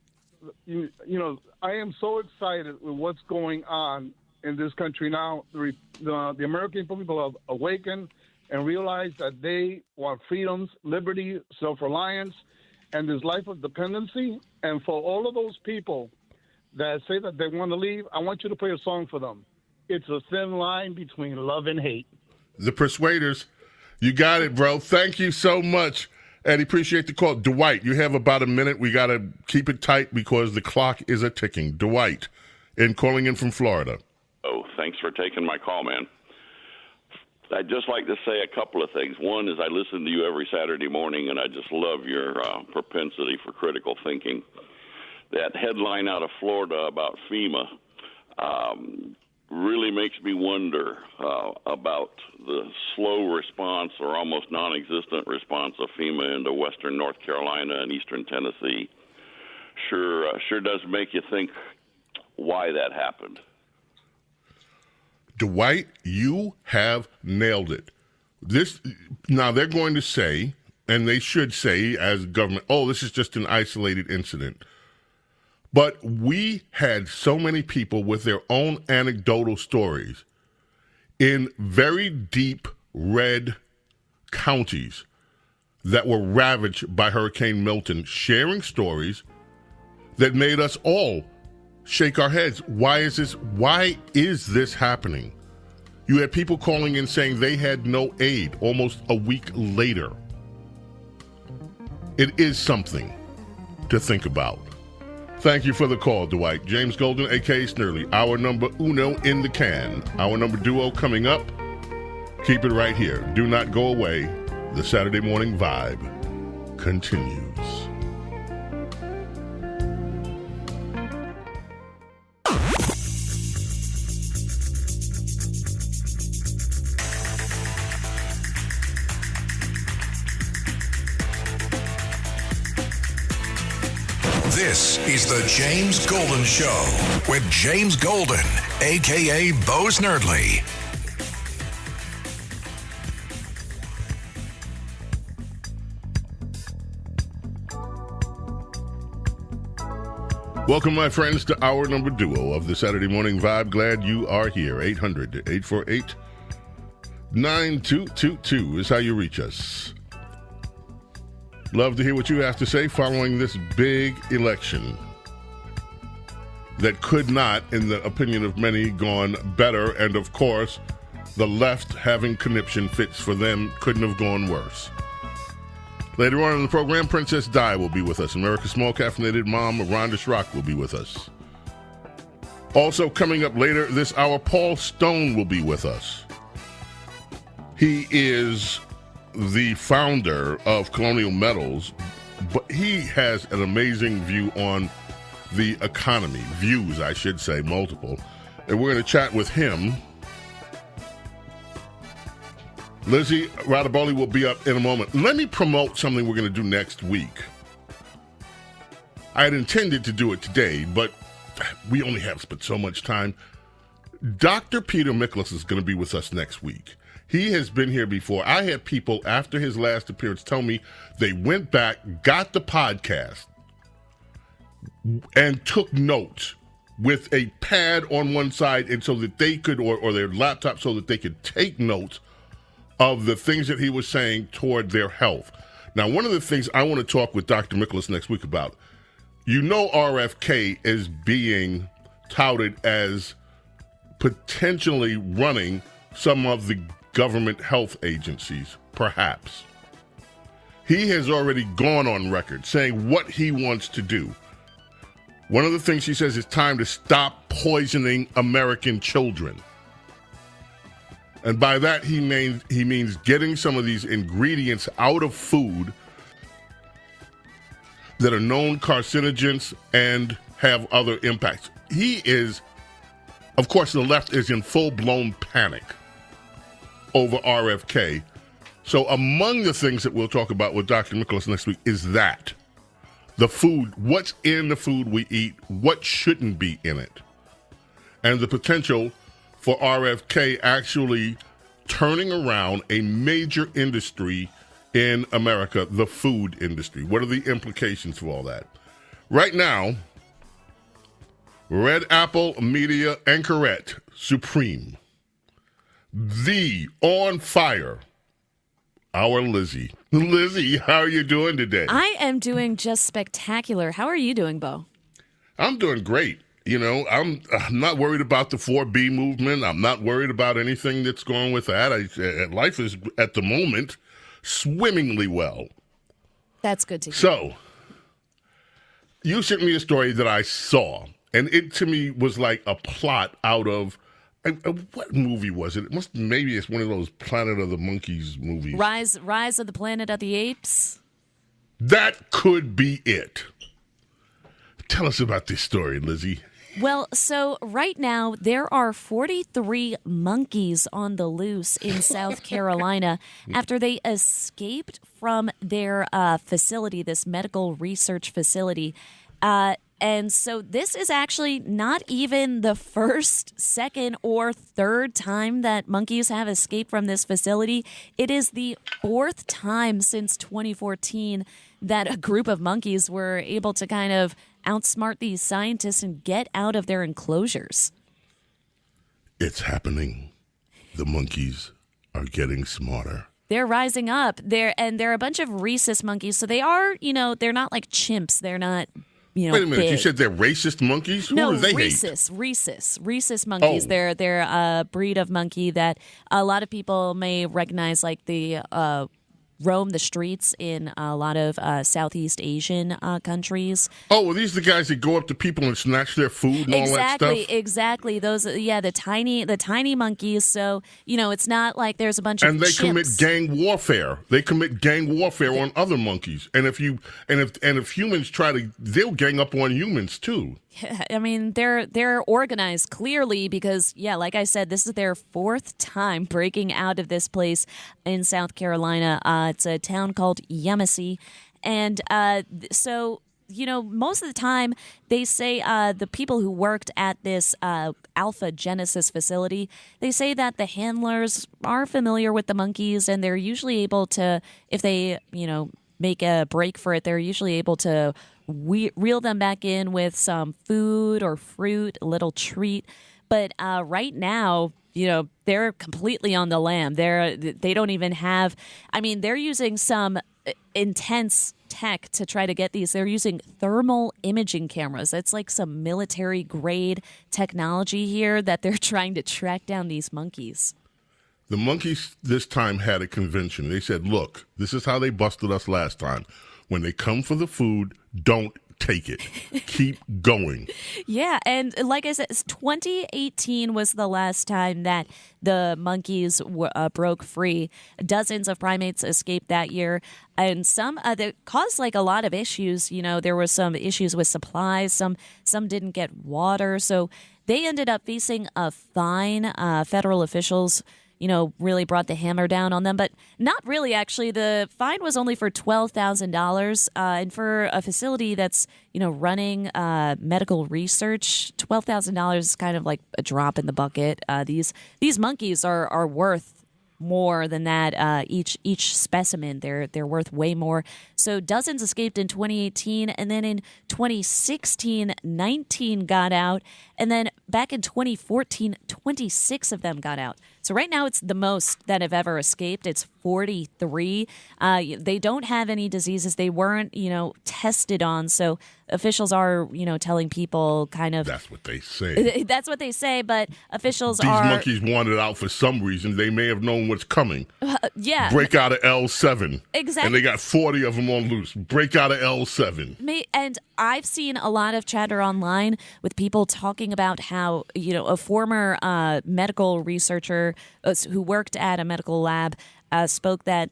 you know, I am so excited with what's going on in this country now. The American people have awakened and realized that they want freedoms, liberty, self-reliance, and this life of dependency. And for all of those people that say that they want to leave, I want you to play a song for them. It's a thin line between love and hate. The Persuaders. You got it, bro. Thank you so much. Eddie, appreciate the call. Dwight, you have about a minute. We got to keep it tight because the clock is a-ticking. Dwight, calling in from Florida. Oh, thanks for taking my call, man. I'd just like to say a couple of things. One is I listen to you every Saturday morning, and I just love your propensity for critical thinking. That headline out of Florida about FEMA really makes me wonder about the slow response or almost non-existent response of FEMA into western North Carolina and eastern Tennessee. Sure does make you think why that happened. Dwight, you have nailed it. Now they're going to say, and they should say as government, oh, this is just an isolated incident. But we had so many people with their own anecdotal stories in very deep red counties that were ravaged by Hurricane Milton, sharing stories that made us all shake our heads. Why is this happening? You had people calling in saying they had no aid almost a week later. It is something to think about. Thank you for the call, Dwight. James Golden, a.k.a. Snerdley, our number uno in the can. Our number duo coming up. Keep it right here. Do not go away. The Saturday Morning Vibe continues. This is the James Golden Show with James Golden, a.k.a. Bo Snerdley. Welcome, my friends, to our number duo of the Saturday Morning Vibe. Glad you are here. 800-848-9222 is how you reach us. Love to hear what you have to say following this big election that could not, in the opinion of many, gone better. And, of course, the left having conniption fits for them couldn't have gone worse. Later on in the program, Princess Di will be with us. America's small caffeinated mom, Rhonda Schrock, will be with us. Also coming up later this hour, Paul Stone will be with us. He is the founder of Colonial Metals, but he has an amazing view on the economy. Views, I should say, multiple. And we're going to chat with him. Lizzie Radaboli will be up in a moment. Let me promote something we're going to do next week. I had intended to do it today, but we only have spent so much time. Dr. Peter Miklas is going to be with us next week. He has been here before. I had people after his last appearance tell me they went back, got the podcast, and took notes with a pad on one side, and so that they could, or their laptop, so that they could take notes of the things that he was saying toward their health. Now, one of the things I want to talk with Dr. Miklas next week about, you know, RFK is being touted as potentially running some of the government health agencies, perhaps. He has already gone on record saying what he wants to do. One of the things he says is time to stop poisoning American children. And by that, he means getting some of these ingredients out of food that are known carcinogens and have other impacts. he is, of course, the left is in full-blown panic over RFK. So among the things that we'll talk about with Dr. Nicholas next week is that. The food, what's in the food we eat, what shouldn't be in it, and the potential for RFK actually turning around a major industry in America, the food industry. What are the implications for all that? Right now, Red Apple Media anchorette supreme, the on fire, our Lizzie. Lizzie, how are you doing today? I am doing just spectacular. How are you doing, Bo? I'm doing great. You know, I'm not worried about the 4B movement. I'm not worried about anything that's going with that. Life is, at the moment, swimmingly well. That's good to hear. So, you sent me a story that I saw, and it to me was like a plot out of what movie was it? Maybe it's one of those Planet of the Monkeys movies. Rise of the Planet of the Apes. That could be it. Tell us about this story, Lizzie. Well, so right now there are 43 monkeys on the loose in South Carolina after they escaped from their facility, this medical research facility. And so this is actually not even the first, second, or third time that monkeys have escaped from this facility. It is the fourth time since 2014 that a group of monkeys were able to kind of outsmart these scientists and get out of their enclosures. It's happening. The monkeys are getting smarter. They're rising up. They're a bunch of rhesus monkeys. So they are, they're not like chimps. They're not... Wait a minute! Big. You said they're racist monkeys? No, Who do they rhesus monkeys. Oh. They're a breed of monkey that a lot of people may recognize, like the roam the streets in a lot of Southeast Asian countries. Oh, well, these are the guys that go up to people and snatch their food and all that stuff? Exactly. Those, the tiny monkeys. So, it's not like there's a bunch of And they chimps. commit gang warfare. They commit gang warfare on other monkeys. And if humans they'll gang up on humans too. I mean, they're organized clearly because, like I said, this is their fourth time breaking out of this place in South Carolina. It's a town called Yemassee. And so, most of the time they say the people who worked at this Alpha Genesis facility, they say that the handlers are familiar with the monkeys and they're usually able to, if they, make a break for it, they're usually able to reel them back in with some food or fruit, a little treat. But right now, they're completely on the lam. They don't even have. I mean, they're using some intense tech to try to get these. They're using thermal imaging cameras. It's like some military grade technology here that they're trying to track down these monkeys. The monkeys this time had a convention. They said, look, this is how they busted us last time. When they come for the food, don't take it. Keep going. Yeah, and like I said, 2018 was the last time that the monkeys broke free. Dozens of primates escaped that year, and some that caused like a lot of issues. There were some issues with supplies. Some didn't get water, so they ended up facing a fine. Federal officials really brought the hammer down on them, but not really, actually. The fine was only for $12,000, and for a facility that's, running medical research, $12,000 is kind of like a drop in the bucket. These monkeys are worth more than that. Each specimen, they're worth way more. So dozens escaped in 2018, and then in 2016, 19 got out, and then back in 2014, 26 of them got out. So right now it's the most that have ever escaped. It's 43. They don't have any diseases. They weren't, tested on. So officials are, telling people kind of. That's what they say. That's what they say. But officials These monkeys wanted out for some reason. They may have known what's coming. Yeah. Break out of L7. Exactly. And they got 40 of them on loose. Break out of L7. And I've seen a lot of chatter online with people talking about how, a former medical researcher who worked at a medical lab spoke that,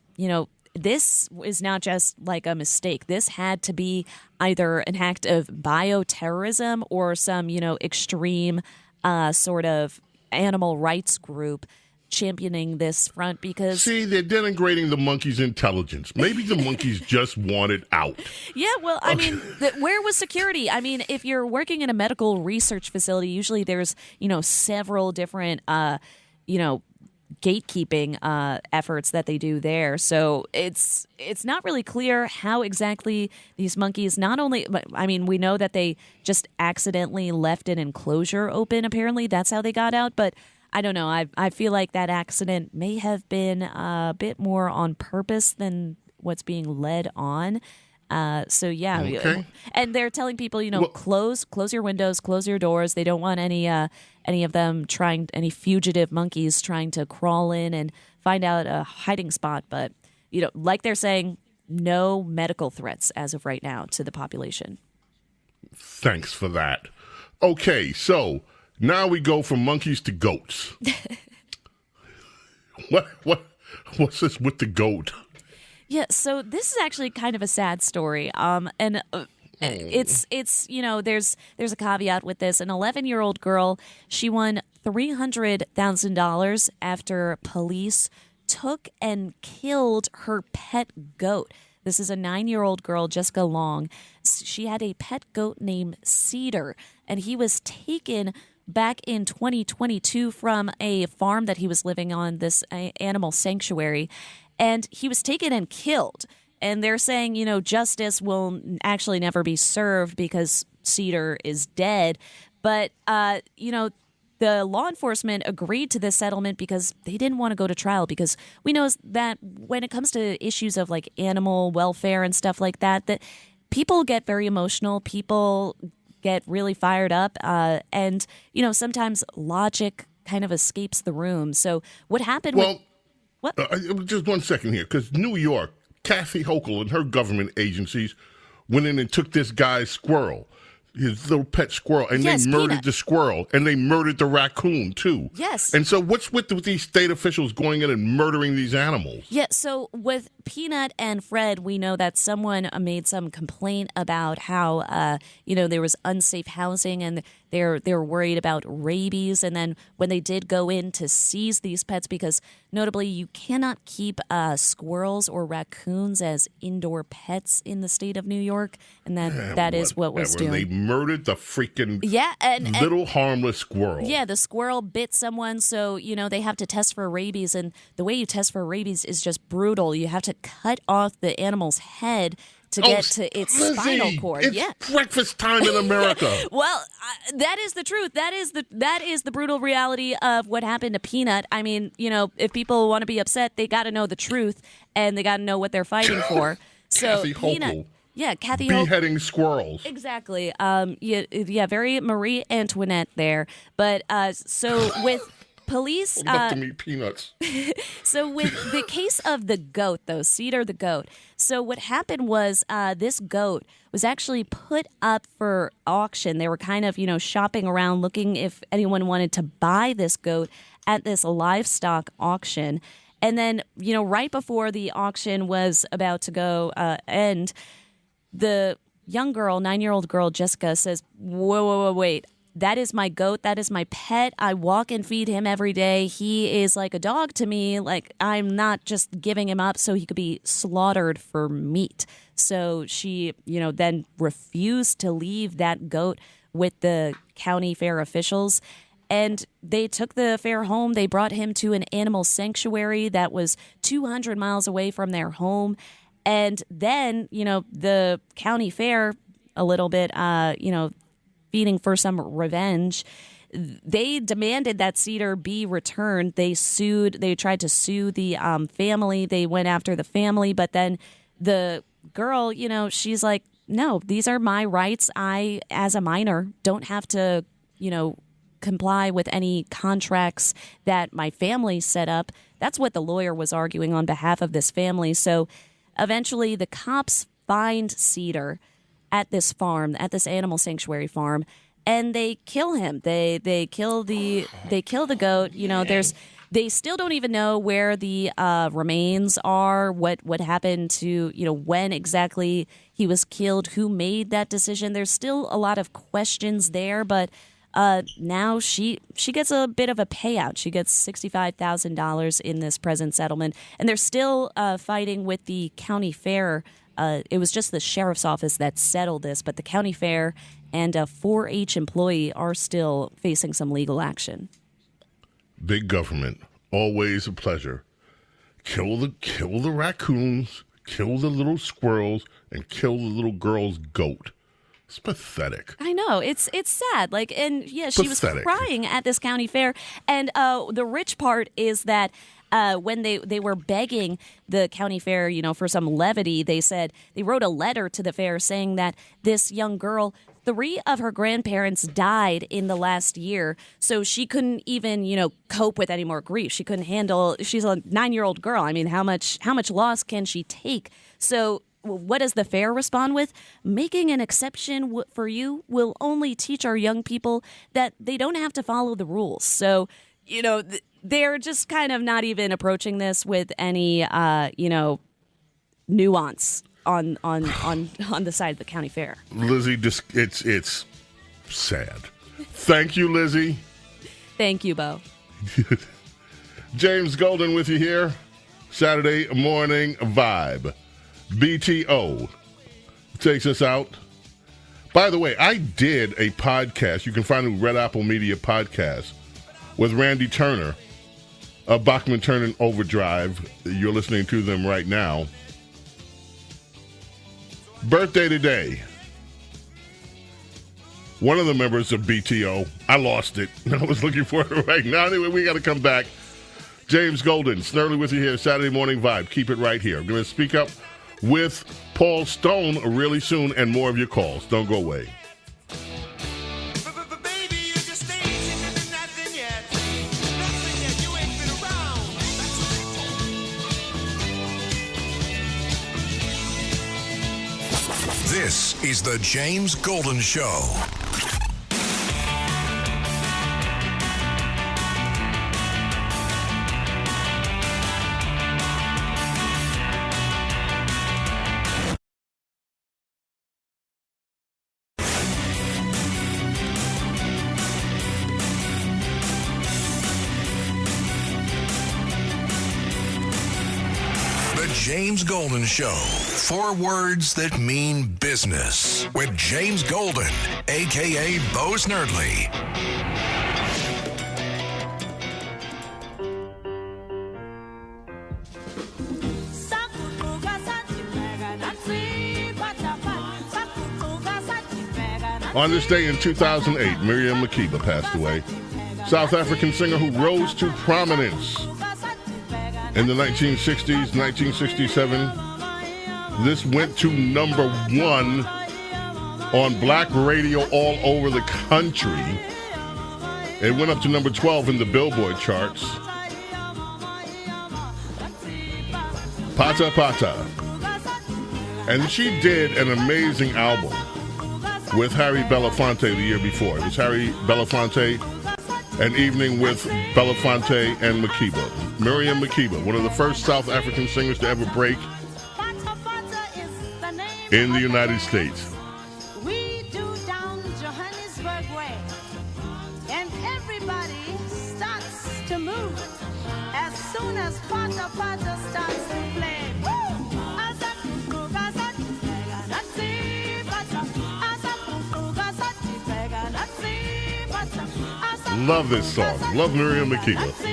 this is not just like a mistake. This had to be either an act of bioterrorism or some, extreme sort of animal rights group championing this front because... See, they're denigrating the monkey's intelligence. Maybe the monkeys just wanted out. Yeah, well, I mean, where was security? I mean, if you're working in a medical research facility, usually there's, several different, gatekeeping efforts that they do there. So it's not really clear how exactly these monkeys not only, I mean, we know that they just accidentally left an enclosure open. Apparently that's how they got out. But I don't know. I feel like that accident may have been a bit more on purpose than what's being led on. So yeah, okay. And they're telling people, close your windows, close your doors. They don't want any of them any fugitive monkeys trying to crawl in and find out a hiding spot. But like they're saying, no medical threats as of right now to the population. Thanks for that. Okay, so now we go from monkeys to goats. What's this with the goat? Yeah, so this is actually kind of a sad story. It's there's a caveat with this. An 11-year-old girl, she won $300,000 after police took and killed her pet goat. This is a 9-year-old girl, Jessica Long. She had a pet goat named Cedar, and he was taken back in 2022 from a farm that he was living on, this animal sanctuary. And he was taken and killed. And they're saying, justice will actually never be served because Cedar is dead. But, the law enforcement agreed to this settlement because they didn't want to go to trial, because we know that when it comes to issues of like animal welfare and stuff like that, that people get very emotional. People get really fired up. And, sometimes logic kind of escapes the room. So what happened with... What? Just 1 second here, because New York, Kathy Hochul and her government agencies went in and took this guy's squirrel, his little pet squirrel, and they murdered Peanut. The squirrel, and they murdered the raccoon, too. Yes. And so what's with these state officials going in and murdering these animals? Yeah, so with Peanut and Fred, we know that someone made some complaint about how, there was unsafe housing, and they were worried about rabies. And then when they did go in to seize these pets, because notably you cannot keep squirrels or raccoons as indoor pets in the state of New York, and that is what was doing. They murdered the freaking and little harmless squirrel. Yeah, the squirrel bit someone, so they have to test for rabies, and the way you test for rabies is just brutal. You have to cut off the animal's head to get to its spinal cord. It's breakfast time in America. Well, that is the truth. That is the brutal reality of what happened to Peanut. I mean, if people want to be upset, they got to know the truth, and they got to know what they're fighting for. So Kathy Peanut, Kathy Hochul. Beheading squirrels. Exactly. Very Marie Antoinette there. But so with police... I'd love to meet Peanuts. So with the case of the goat, though, Cedar the goat, so what happened was this goat was actually put up for auction. They were kind of, shopping around looking if anyone wanted to buy this goat at this livestock auction. And then, right before the auction was about to go end, the young girl, 9-year-old girl, Jessica, says, whoa, wait. That is my goat. That is my pet. I walk and feed him every day. He is like a dog to me. Like, I'm not just giving him up so he could be slaughtered for meat. So she, then refused to leave that goat with the county fair officials. And they took the fair home. They brought him to an animal sanctuary that was 200 miles away from their home. And then, the county fair, a little bit, feeding for some revenge, they demanded that Cedar be returned. They tried to sue the family. They went after the family, but then the girl, she's like, no, these are my rights. I, as a minor, don't have to, comply with any contracts that my family set up. That's what the lawyer was arguing on behalf of this family. So eventually the cops find Cedar at this farm, at this animal sanctuary farm, and they kill him. They kill the goat. they still don't even know where the remains are, what happened to, when exactly he was killed, who made that decision. There's still a lot of questions there, but now she gets a bit of a payout. She gets $65,000 in this present settlement, and they're still fighting with the county fair. It was just the sheriff's office that settled this, but the county fair and a 4-H employee are still facing some legal action. Big government, always a pleasure. Kill the raccoons, kill the little squirrels, and kill the little girl's goat. It's pathetic. I know. It's sad. She was crying at this county fair. And the rich part is that when they were begging the county fair, for some levity, they wrote a letter to the fair saying that this young girl, 3 of her grandparents died in the last year, so she couldn't even, cope with any more grief. She couldn't handle. She's a 9-year-old girl. I mean, how much loss can she take? So what does the fair respond with? Making an exception for you will only teach our young people that they don't have to follow the rules. So, they're just kind of not even approaching this with any, nuance on the side of the county fair. Lizzie, it's sad. Thank you, Lizzie. Thank you, Bo. James Golden with you here. Saturday Morning Vibe. BTO takes us out. By the way, I did a podcast. You can find it at Red Apple Media Podcast with Randy Turner of Bachman Turner Overdrive. You're listening to them right now. Birthday today. One of the members of BTO. I lost it. I was looking for it right now. Anyway, we got to come back. James Golden, Snerdley with you here, Saturday Morning Vibe. Keep it right here. I'm going to speak up with Paul Stone really soon and more of your calls. Don't go away. This is the James Golden Show. James Golden Show. 4 words that mean business with James Golden, a.k.a. Bo Snerdley. On this day in 2008, Miriam Makeba passed away. South African singer who rose to prominence in the 1960s, 1967, this went to number 1 on black radio all over the country. It went up to number 12 in the Billboard charts. Pata Pata. And she did an amazing album with Harry Belafonte the year before. It was Harry Belafonte, An Evening with Belafonte and Makeba. Miriam Makeba, one of the first South African singers to ever break in the United States. We do down Johannesburg way, and everybody starts to move as soon as Pata Pata starts to play. Love this song. Love Miriam Makeba.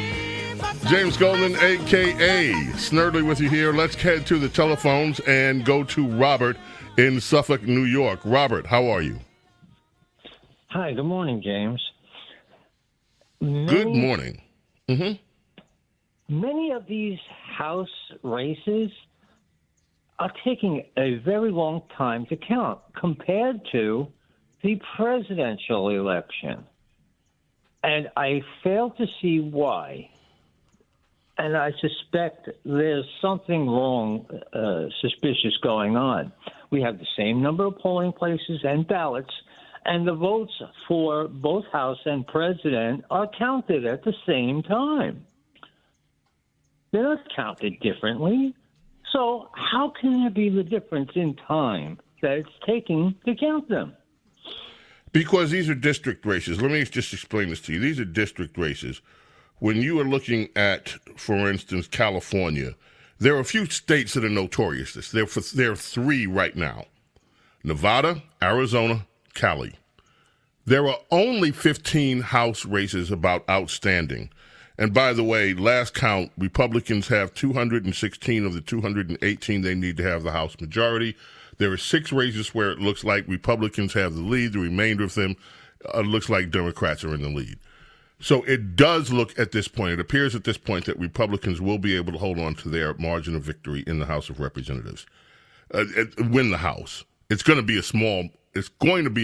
James Golden, a.k.a. Snerdley with you here. Let's head to the telephones and go to Robert in Suffolk, New York. Robert, how are you? Hi, good morning, James. Good morning. Many of these House races are taking a very long time to count compared to the presidential election. And I fail to see why. And I suspect there's something wrong, suspicious going on. We have the same number of polling places and ballots, and the votes for both House and President are counted at the same time. They're not counted differently. So how can there be the difference in time that it's taking to count them? Because these are district races. Let me just explain this to you. These are district races. When you are looking at, for instance, California, there are a few states that are notorious. There are 3 right now: Nevada, Arizona, Cali. There are only 15 House races about outstanding. And by the way, last count, Republicans have 216 of the 218 they need to have the House majority. There are 6 races where it looks like Republicans have the lead. The remainder of them looks like Democrats are in the lead. So it does look at this point, it appears at this point that Republicans will be able to hold on to their margin of victory in the House of Representatives, win the House. It's going to be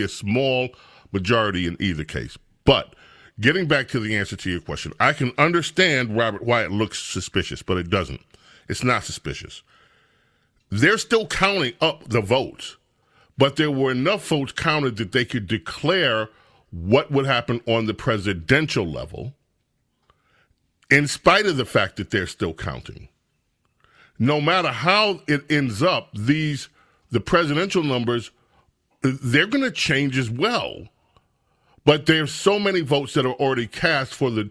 a small majority in either case. But getting back to the answer to your question, I can understand, Robert, why it looks suspicious, but it doesn't. It's not suspicious. They're still counting up the votes, but there were enough votes counted that they could declare what would happen on the presidential level, in spite of the fact that they're still counting. No matter how it ends up, the presidential numbers, they're going to change as well. But there's so many votes that are already cast for the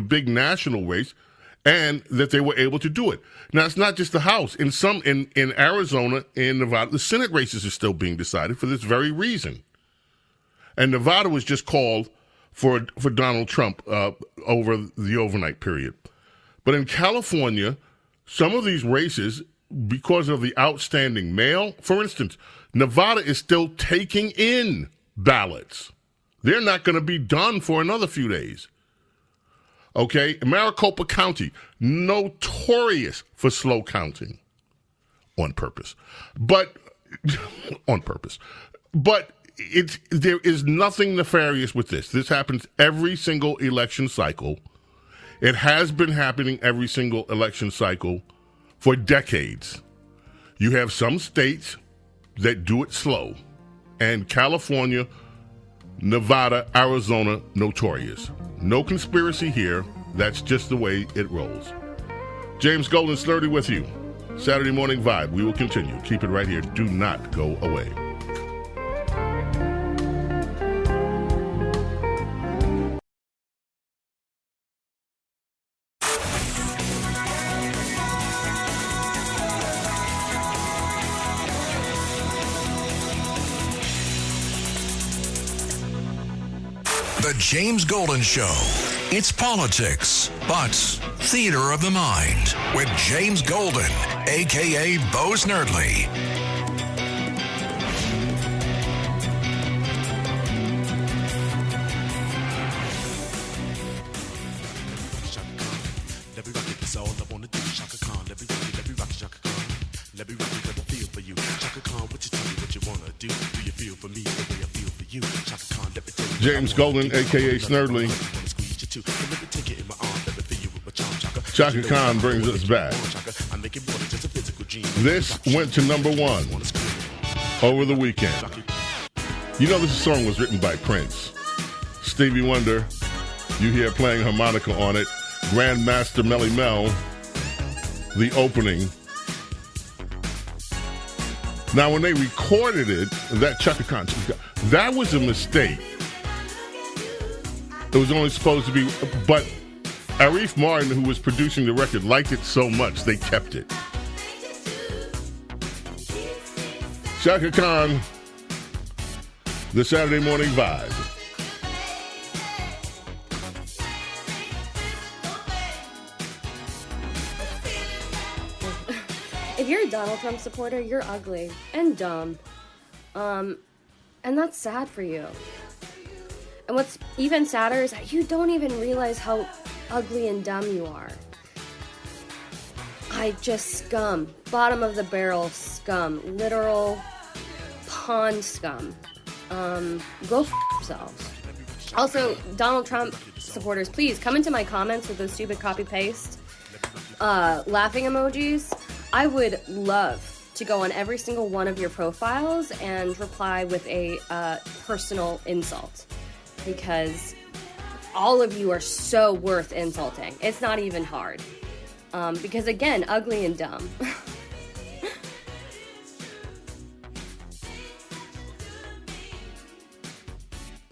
big national race, and that they were able to do it. Now, it's not just the House. In Arizona and Nevada, the Senate races are still being decided for this very reason. And Nevada was just called for Donald Trump over the overnight period. But in California, some of these races, because of the outstanding mail, for instance, Nevada is still taking in ballots. They're not going to be done for another few days. Okay? Maricopa County, notorious for slow counting on purpose. But there is nothing nefarious with this. This happens every single election cycle. It has been happening every single election cycle for decades. You have some states that do it slow, and California, Nevada, Arizona, notorious. No conspiracy here. That's just the way it rolls. James Golden, Snerdley with you. Saturday Morning Vibe. We will continue. Keep it right here. Do not go away. The James Golden Show. It's politics, but theater of the mind with James Golden, a.k.a. Bo Snerdley. James Golden, a.k.a. Snerdley. Chaka Khan brings us back. This went to number 1 over the weekend. You know this song was written by Prince. Stevie Wonder, you hear playing harmonica on it. Grandmaster Melly Mel, the opening. Now, when they recorded it, that Chaka Khan, that was a mistake. It was only supposed to be, but Arif Martin, who was producing the record, liked it so much, they kept it. Chaka Khan, the Saturday Morning Vibe. If you're a Donald Trump supporter, you're ugly and dumb. And that's sad for you. And what's even sadder is that you don't even realize how ugly and dumb you are. Scum. Bottom of the barrel scum. Literal pond scum. Go f*** yourselves. Also, Donald Trump supporters, please come into my comments with those stupid copy-paste laughing emojis. I would love to go on every single one of your profiles and reply with a personal insult. Because all of you are so worth insulting. It's not even hard. Because again, ugly and dumb.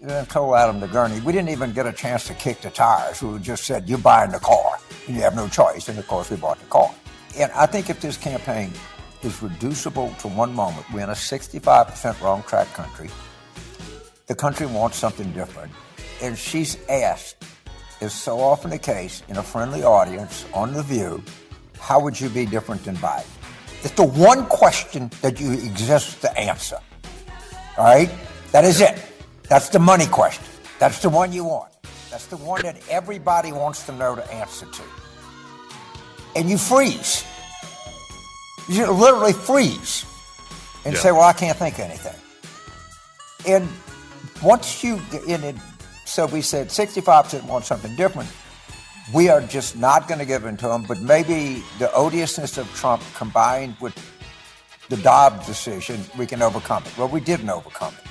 I told Adam DeGurney, we didn't even get a chance to kick the tires. We just said, you're buying the car, and you have no choice. And, of course, we bought the car. And I think if this campaign is reducible to one moment, we're in a 65% wrong track country. The country wants something different. And she's asked, as so often the case, in a friendly audience on The View, how would you be different than Biden? It's the one question that you exist to answer. All right? That is it. That's the money question. That's the one you want. That's the one that everybody wants to know the answer to. And you freeze. You literally freeze and say, well, I can't think of anything. And once you get in it, so we said 65% want something different. We are just not going to give in to them, but maybe the odiousness of Trump combined with the Dobbs decision, we can overcome it. Well, we didn't overcome it.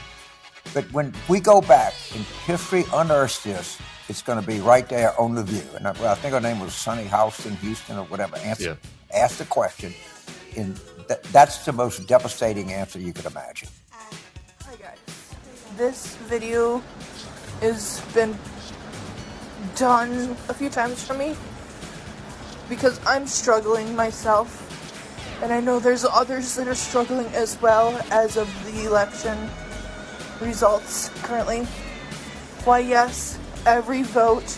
But when we go back and history unearths this, it's going to be right there on The View. And I think her name was Sunny Houston, Houston, or whatever. Ask the question, and that's the most devastating answer you could imagine. Hi guys, this video has been done a few times for me because I'm struggling myself, and I know there's others that are struggling as well as of the election results currently. Why, yes, every vote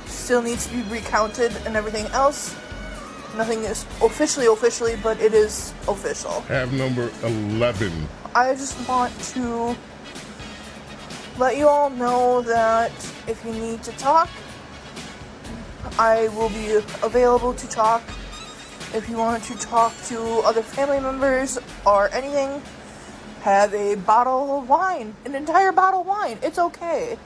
still needs to be recounted and everything else. Nothing is officially, but it is official. Have number 11. I just want to let you all know that if you need to talk, I will be available to talk. If you want to talk to other family members or anything, have a bottle of wine, an entire bottle of wine. It's okay.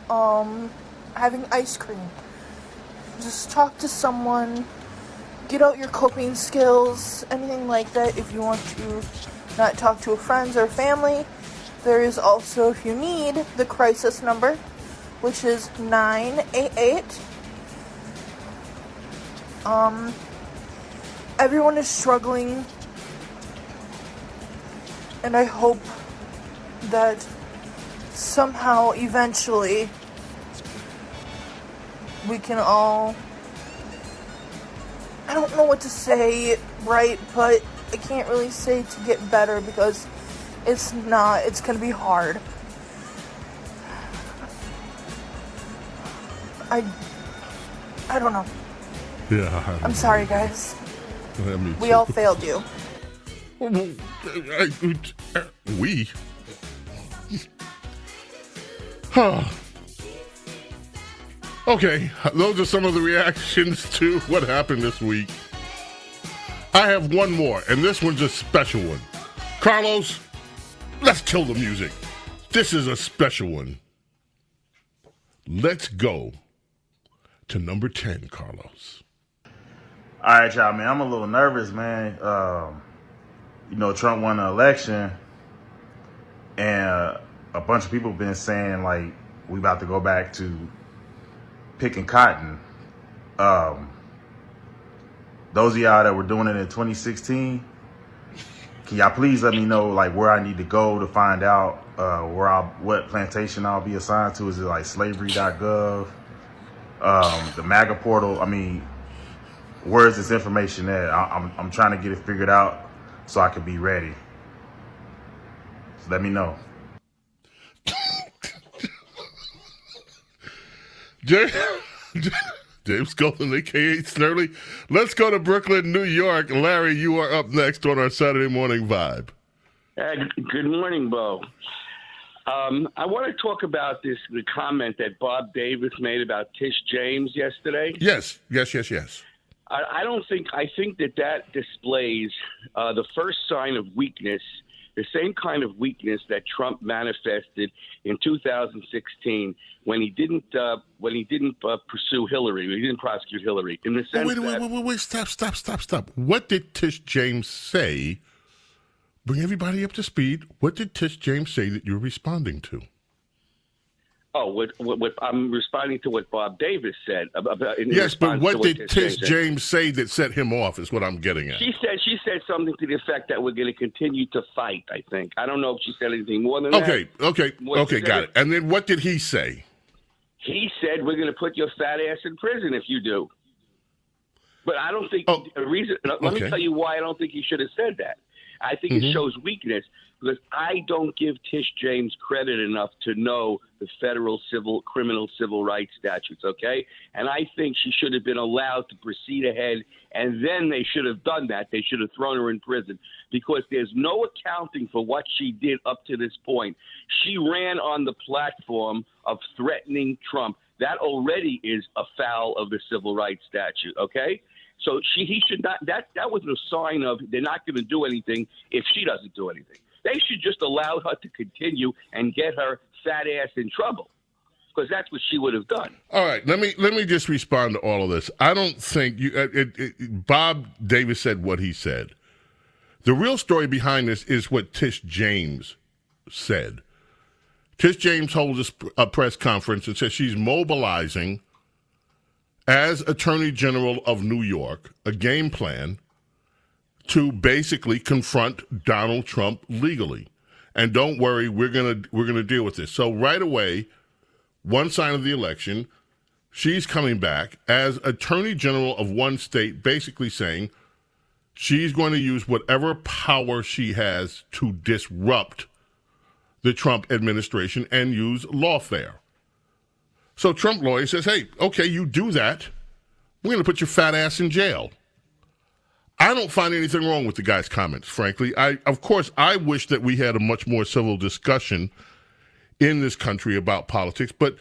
Having ice cream. Just talk to someone. Get out your coping skills, anything like that. If you want to not talk to friends or family, there is also, if you need, the crisis number, which is 988. Everyone is struggling. And I hope that somehow, eventually, we can all... I don't know what to say, right? But I can't really say to get better because it's not. It's going to be hard. I don't know. Yeah. I'm sorry, guys. We too. all failed you. We? Huh. Okay, those are some of the reactions to what happened this week. I have one more, and this one's a special one. Carlos, let's kill the music. This is a special one. Let's go to number 10, Carlos. All right, y'all, man. I'm a little nervous, man. Trump won the election, and a bunch of people have been saying, like, we about to go back to picking cotton. Those of y'all that were doing it in 2016, can y'all please let me know, like, where I need to go to find out what plantation I'll be assigned to? Is it like slavery.gov, the MAGA portal? I mean, where is this information at? I'm trying to get it figured out so I can be ready. So let me know. James Golden, a.k.a. Snerdley. Let's go to Brooklyn, New York. Larry, you are up next on our Saturday Morning Vibe. Good morning, Bo. I want to talk about the comment that Bob Davis made about Tish James yesterday. Yes. I think that displays the first sign of weakness, the same kind of weakness that Trump manifested in 2016 when he didn't pursue Hillary, he didn't prosecute Hillary. In the sense wait, stop. What did Tish James say? Bring everybody up to speed. What did Tish James say that you're responding to? Oh, I'm responding to what Bob Davis said. Yes, but what did Tish James say that set him off is what I'm getting at. She said something to the effect that we're going to continue to fight, I think. I don't know if she said anything more than that. Okay, got it. And then what did he say? He said, we're going to put your fat ass in prison if you do. But I don't think let me tell you why I don't think he should have said that. I think it shows weakness because I don't give Tish James credit enough to know the federal criminal civil rights statutes, okay? And I think she should have been allowed to proceed ahead, and then they should have done that. They should have thrown her in prison because there's no accounting for what she did up to this point. She ran on the platform of threatening Trump. That already is a foul of the civil rights statute, okay? So he should not. That was a sign of they're not going to do anything if she doesn't do anything. They should just allow her to continue and get her fat ass in trouble because that's what she would have done. All right, let me just respond to all of this. I don't think Bob Davis said what he said. The real story behind this is what Tish James said. Tish James holds a press conference and says she's mobilizing, as Attorney General of New York, a game plan to basically confront Donald Trump legally. And don't worry, we're gonna deal with this. So right away, one sign of the election, she's coming back as Attorney General of one state, basically saying she's going to use whatever power she has to disrupt the Trump administration and use lawfare. So Trump lawyer says, hey, okay, you do that. We're going to put your fat ass in jail. I don't find anything wrong with the guy's comments, frankly. Of course, I wish that we had a much more civil discussion in this country about politics, but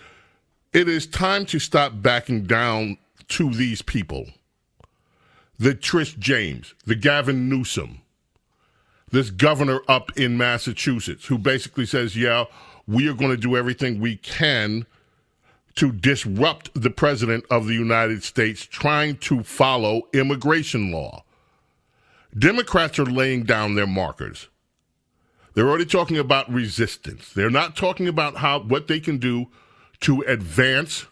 it is time to stop backing down to these people. The Tish James, the Gavin Newsom, this governor up in Massachusetts who basically says, yeah, we are going to do everything we can to disrupt the president of the United States trying to follow immigration law. Democrats are laying down their markers. They're already talking about resistance. They're not talking about what they can do to advance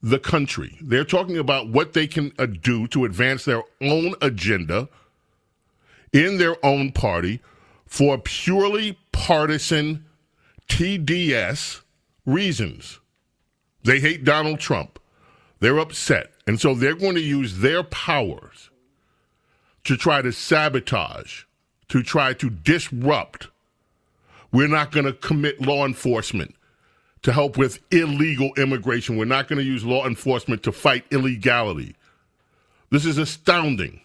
the country. They're talking about what they can do to advance their own agenda in their own party for purely partisan TDS reasons. They hate Donald Trump. They're upset. And so they're going to use their powers to try to sabotage, to try to disrupt. We're not going to commit law enforcement to help with illegal immigration. We're not going to use law enforcement to fight illegality. This is astounding.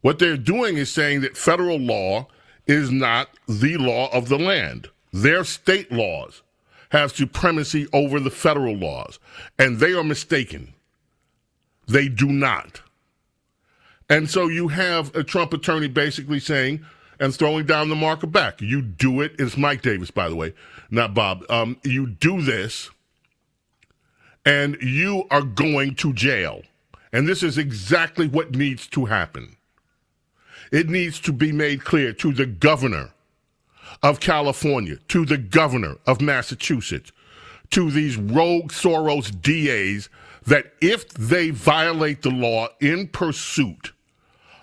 What they're doing is saying that federal law is not the law of the land. Their state laws have supremacy over the federal laws, and they are mistaken. They do not. And so you have a Trump attorney basically saying and throwing down the marker back. You do it. It's Mike Davis, by the way, not Bob. You do this, and you are going to jail. And this is exactly what needs to happen. It needs to be made clear to the governor of California, to the governor of Massachusetts, to these rogue Soros DAs that if they violate the law in pursuit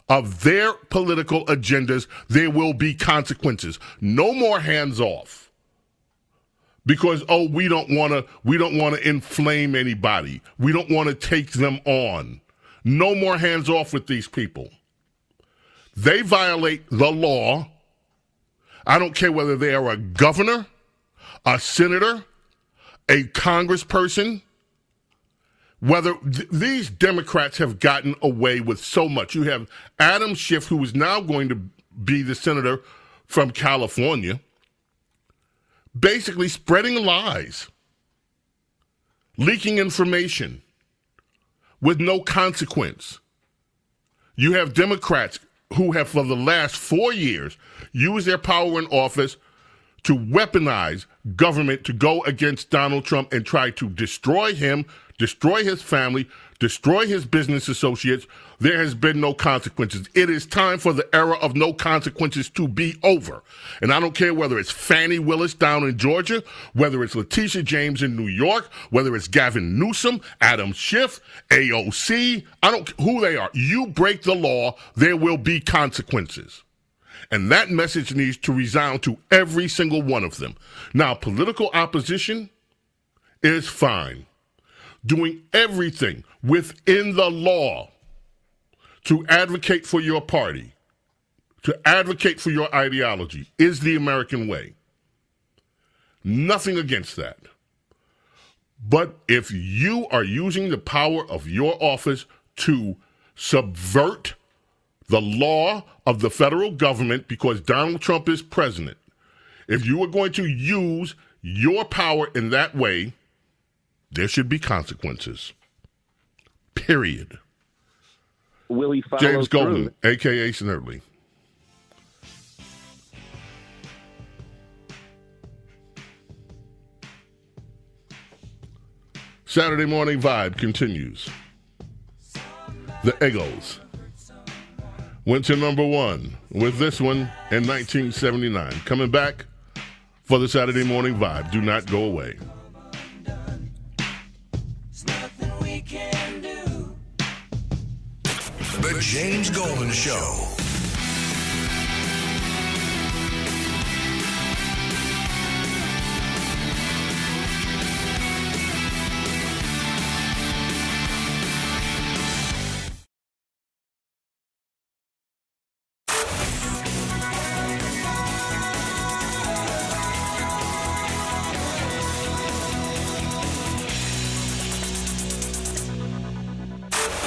of their political agendas, there will be consequences. No more hands off. Because, we don't want to inflame anybody. We don't want to take them on. No more hands off with these people. They violate the law. I don't care whether they are a governor, a senator, a congressperson, whether these Democrats have gotten away with so much. You have Adam Schiff, who is now going to be the senator from California, basically spreading lies, leaking information with no consequence. You have Democrats who have, for the last 4 years, used their power in office to weaponize government to go against Donald Trump and try to destroy him, destroy his family, destroy his business associates, there has been no consequences. It is time for the era of no consequences to be over. And I don't care whether it's Fannie Willis down in Georgia, whether it's Letitia James in New York, whether it's Gavin Newsom, Adam Schiff, AOC, I don't care who they are. You break the law, there will be consequences. And that message needs to resound to every single one of them. Now, political opposition is fine. Doing everything within the law to advocate for your party, to advocate for your ideology is the American way. Nothing against that. But if you are using the power of your office to subvert the law of the federal government because Donald Trump is president, if you are going to use your power in that way, there should be consequences. Period. Will he follow James through? Golden, a.k.a. Snerdley. Saturday Morning Vibe continues. The Eagles went to number 1 with this one in 1979. Coming back for the Saturday Morning Vibe. Do not go away. The James Golden Show.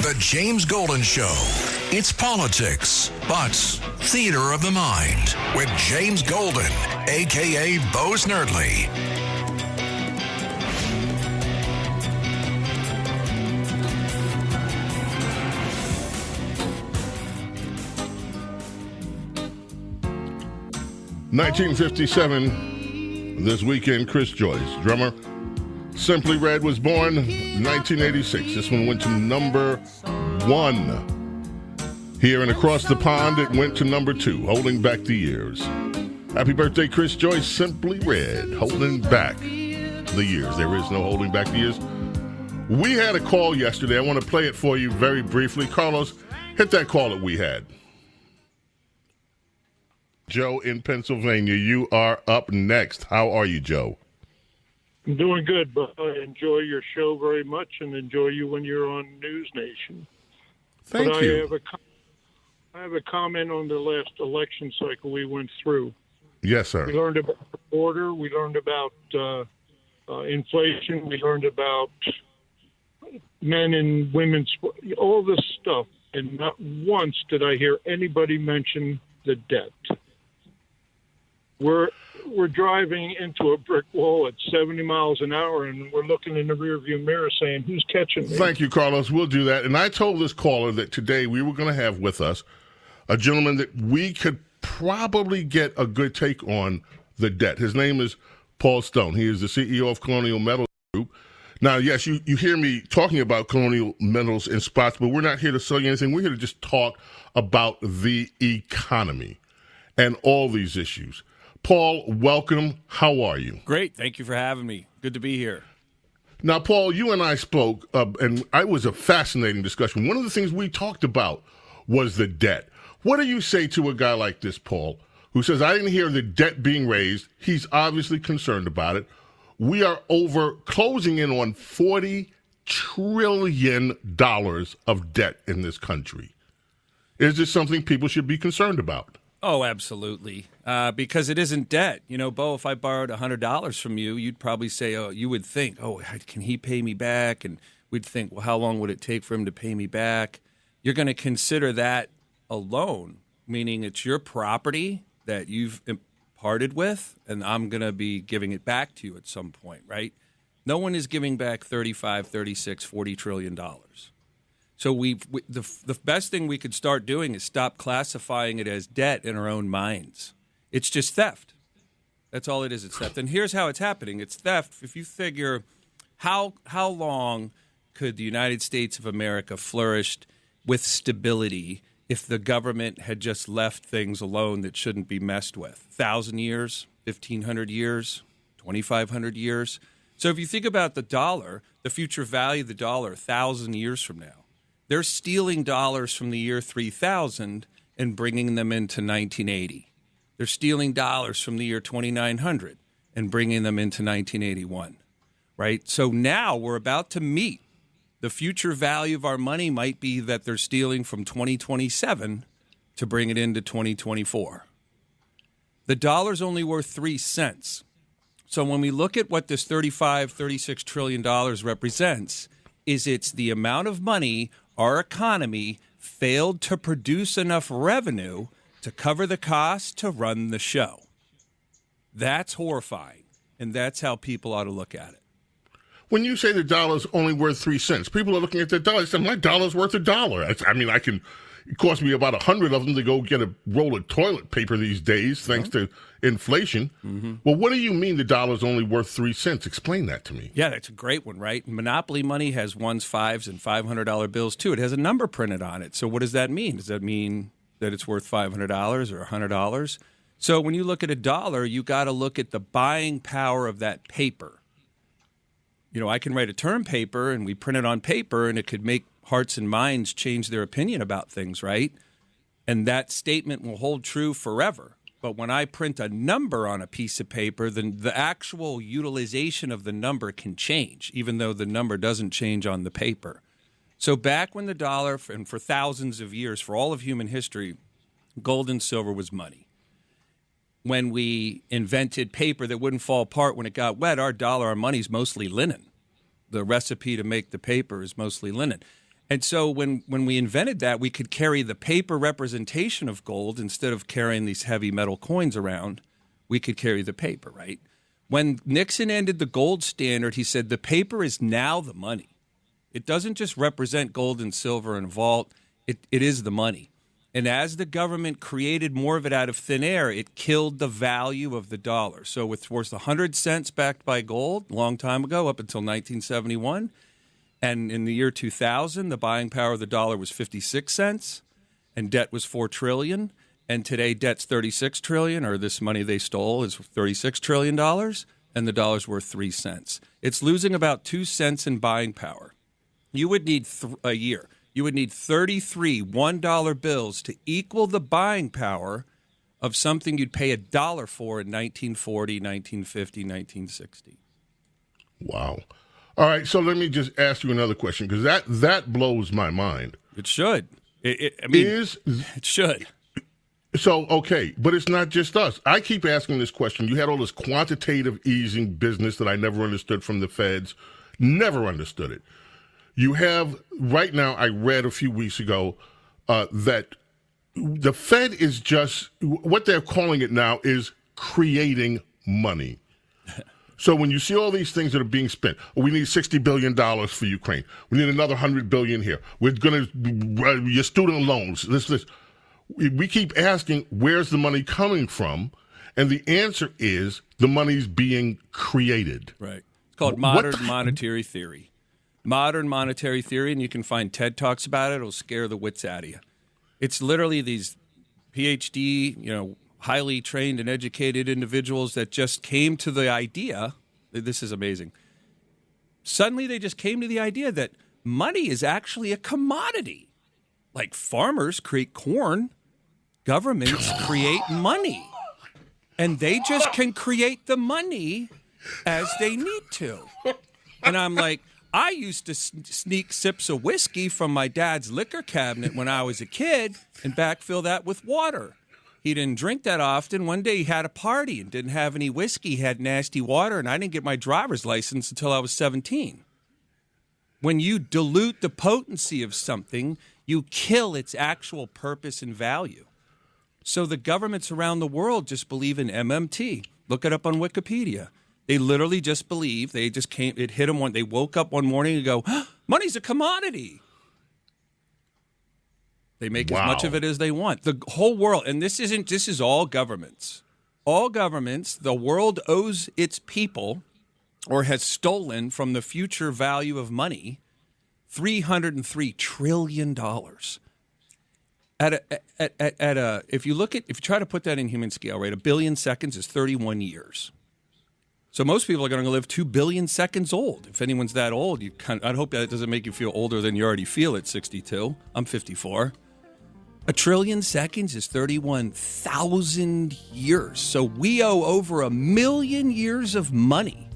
The James Golden Show. It's politics, but theater of the mind with James Golden, a.k.a. Bo Snerdley. (1957) This weekend, Chris Joyce, drummer. Simply Red was born 1986. This one went to number 1. Here and across the pond, it went to number 2, Holding Back the Years. Happy birthday, Chris Joyce. Simply Red, Holding Back the Years. There is no holding back the years. We had a call yesterday. I want to play it for you very briefly. Carlos, hit that call that we had. Joe in Pennsylvania, you are up next. How are you, Joe? I'm doing good, but I enjoy your show very much and enjoy you when you're on News Nation. Thank you. I have a comment on the last election cycle we went through. Yes, sir. We learned about the border. We learned about inflation. We learned about men and women's, all this stuff. And not once did I hear anybody mention the debt. We're driving into a brick wall at 70 miles an hour, and we're looking in the rearview mirror saying, who's catching me? Thank you, Carlos. We'll do that. And I told this caller that today we were going to have with us a gentleman that we could probably get a good take on the debt. His name is Paul Stone. He is the CEO of Colonial Metals Group. Now, yes, you hear me talking about Colonial Metals in spots, but we're not here to sell you anything. We're here to just talk about the economy and all these issues. Paul, welcome. How are you? Great. Thank you for having me. Good to be here. Now, Paul, you and I spoke, and it was a fascinating discussion. One of the things we talked about was the debt. What do you say to a guy like this, Paul, who says, I didn't hear the debt being raised. He's obviously concerned about it. We are closing in on $40 trillion of debt in this country. Is this something people should be concerned about? Oh, absolutely. Because it isn't debt. You know, Bo, if I borrowed $100 from you, you'd probably say, you would think, can he pay me back? And we'd think, well, how long would it take for him to pay me back? You're going to consider that a loan, meaning it's your property that you've parted with, and I'm going to be giving it back to you at some point, right? No one is giving back $35, $36, $40 trillion. So the best thing we could start doing is stop classifying it as debt in our own minds. It's just theft. That's all it is. It's theft. And here's how it's happening. It's theft. If you figure how long could the United States of America flourished with stability if the government had just left things alone that shouldn't be messed with? 1,000 years, 1,500 years, 2,500 years. So if you think about the dollar, the future value of the dollar 1,000 years from now, they're stealing dollars from the year 3000 and bringing them into 1980. They're stealing dollars from the year 2900 and bringing them into 1981, right? So now we're about to meet. The future value of our money might be that they're stealing from 2027 to bring it into 2024. The dollar's only worth 3 cents. So when we look at what this $36 trillion represents, it's the amount of money our economy failed to produce enough revenue to cover the cost to run the show. That's horrifying, and that's how people ought to look at it. When you say the dollar's only worth 3 cents, people are looking at the dollar and saying, my dollar's worth $1. It cost me about 100 of them to go get a roll of toilet paper these days, thanks to inflation. Mm-hmm. Well, what do you mean the dollar's only worth 3 cents? Explain that to me. Yeah, that's a great one, right? Monopoly money has ones, fives, and $500 bills, too. It has a number printed on it. So what does that mean? Does that mean that it's worth $500 or $100? So when you look at a dollar, you got to look at the buying power of that paper. You know, I can write a term paper, and we print it on paper, and it could make hearts and minds change their opinion about things, right? And that statement will hold true forever. But when I print a number on a piece of paper, then the actual utilization of the number can change, even though the number doesn't change on the paper. So back when the dollar, and for thousands of years, for all of human history, gold and silver was money. When we invented paper that wouldn't fall apart when it got wet, our money is mostly linen. The recipe to make the paper is mostly linen. And so when we invented that, we could carry the paper representation of gold instead of carrying these heavy metal coins around. We could carry the paper, right? When Nixon ended the gold standard, he said the paper is now the money. It doesn't just represent gold and silver in a vault. It is the money. And as the government created more of it out of thin air, it killed the value of the dollar. So it's worth 100 cents backed by gold a long time ago, up until 1971. And in the year 2000, the buying power of the dollar was 56 cents, and debt was $4 trillion. And today, debt's $36 trillion, or this money they stole is $36 trillion, and the dollar's worth 3 cents. It's losing about 2 cents in buying power. You would need a year. You would need 33 $1 bills to equal the buying power of something you'd pay $1 for in 1940, 1950, 1960. Wow. All right, so let me just ask you another question, because that blows my mind. It should. It should. So, okay, but it's not just us. I keep asking this question. You had all this quantitative easing business that I never understood from the feds. Never understood it. You have, right now, I read a few weeks ago that the Fed is just, what they're calling it now is creating money. So when you see all these things that are being spent, we need $60 billion for Ukraine. We need another $100 billion here. We're going to, your student loans, this. We keep asking, where's the money coming from? And the answer is the money's being created. Right. It's called modern monetary theory. Modern monetary theory, and you can find TED Talks about it. It'll scare the wits out of you. It's literally these PhD, highly trained and educated individuals that just came to the idea, this is amazing. Suddenly they just came to the idea that money is actually a commodity. Like farmers create corn, governments create money. And they just can create the money as they need to. And I'm like, I used to sneak sips of whiskey from my dad's liquor cabinet when I was a kid and backfill that with water. He didn't drink that often. One day he had a party and didn't have any whiskey. He had nasty water, and I didn't get my driver's license until I was 17. When you dilute the potency of something, you kill its actual purpose and value. So the governments around the world just believe in MMT. Look it up on Wikipedia. They literally just believe. They just came. It hit them they woke up one morning and go, money's a commodity. They make as much of it as they want. The whole world, and this is all governments. all governments the world owes its people or has stolen from the future value of money $303 trillion. If you try to put that in human scale, right, 1 billion seconds is 31 years. So most people are going to live 2 billion seconds old. If anyone's that old, I'd hope that doesn't make you feel older than you already feel at 62. I'm 54. 1 trillion seconds is 31,000 years. So we owe over 1 million years of money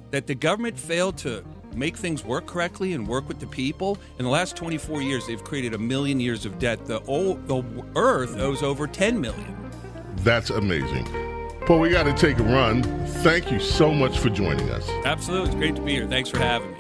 that the government failed to make things work correctly and work with the people. In the last 24 years, they've created 1 million years of debt. The Earth owes over 10 million. That's amazing. Paul, we got to take a run. Thank you so much for joining us. Absolutely. It's great to be here. Thanks for having me.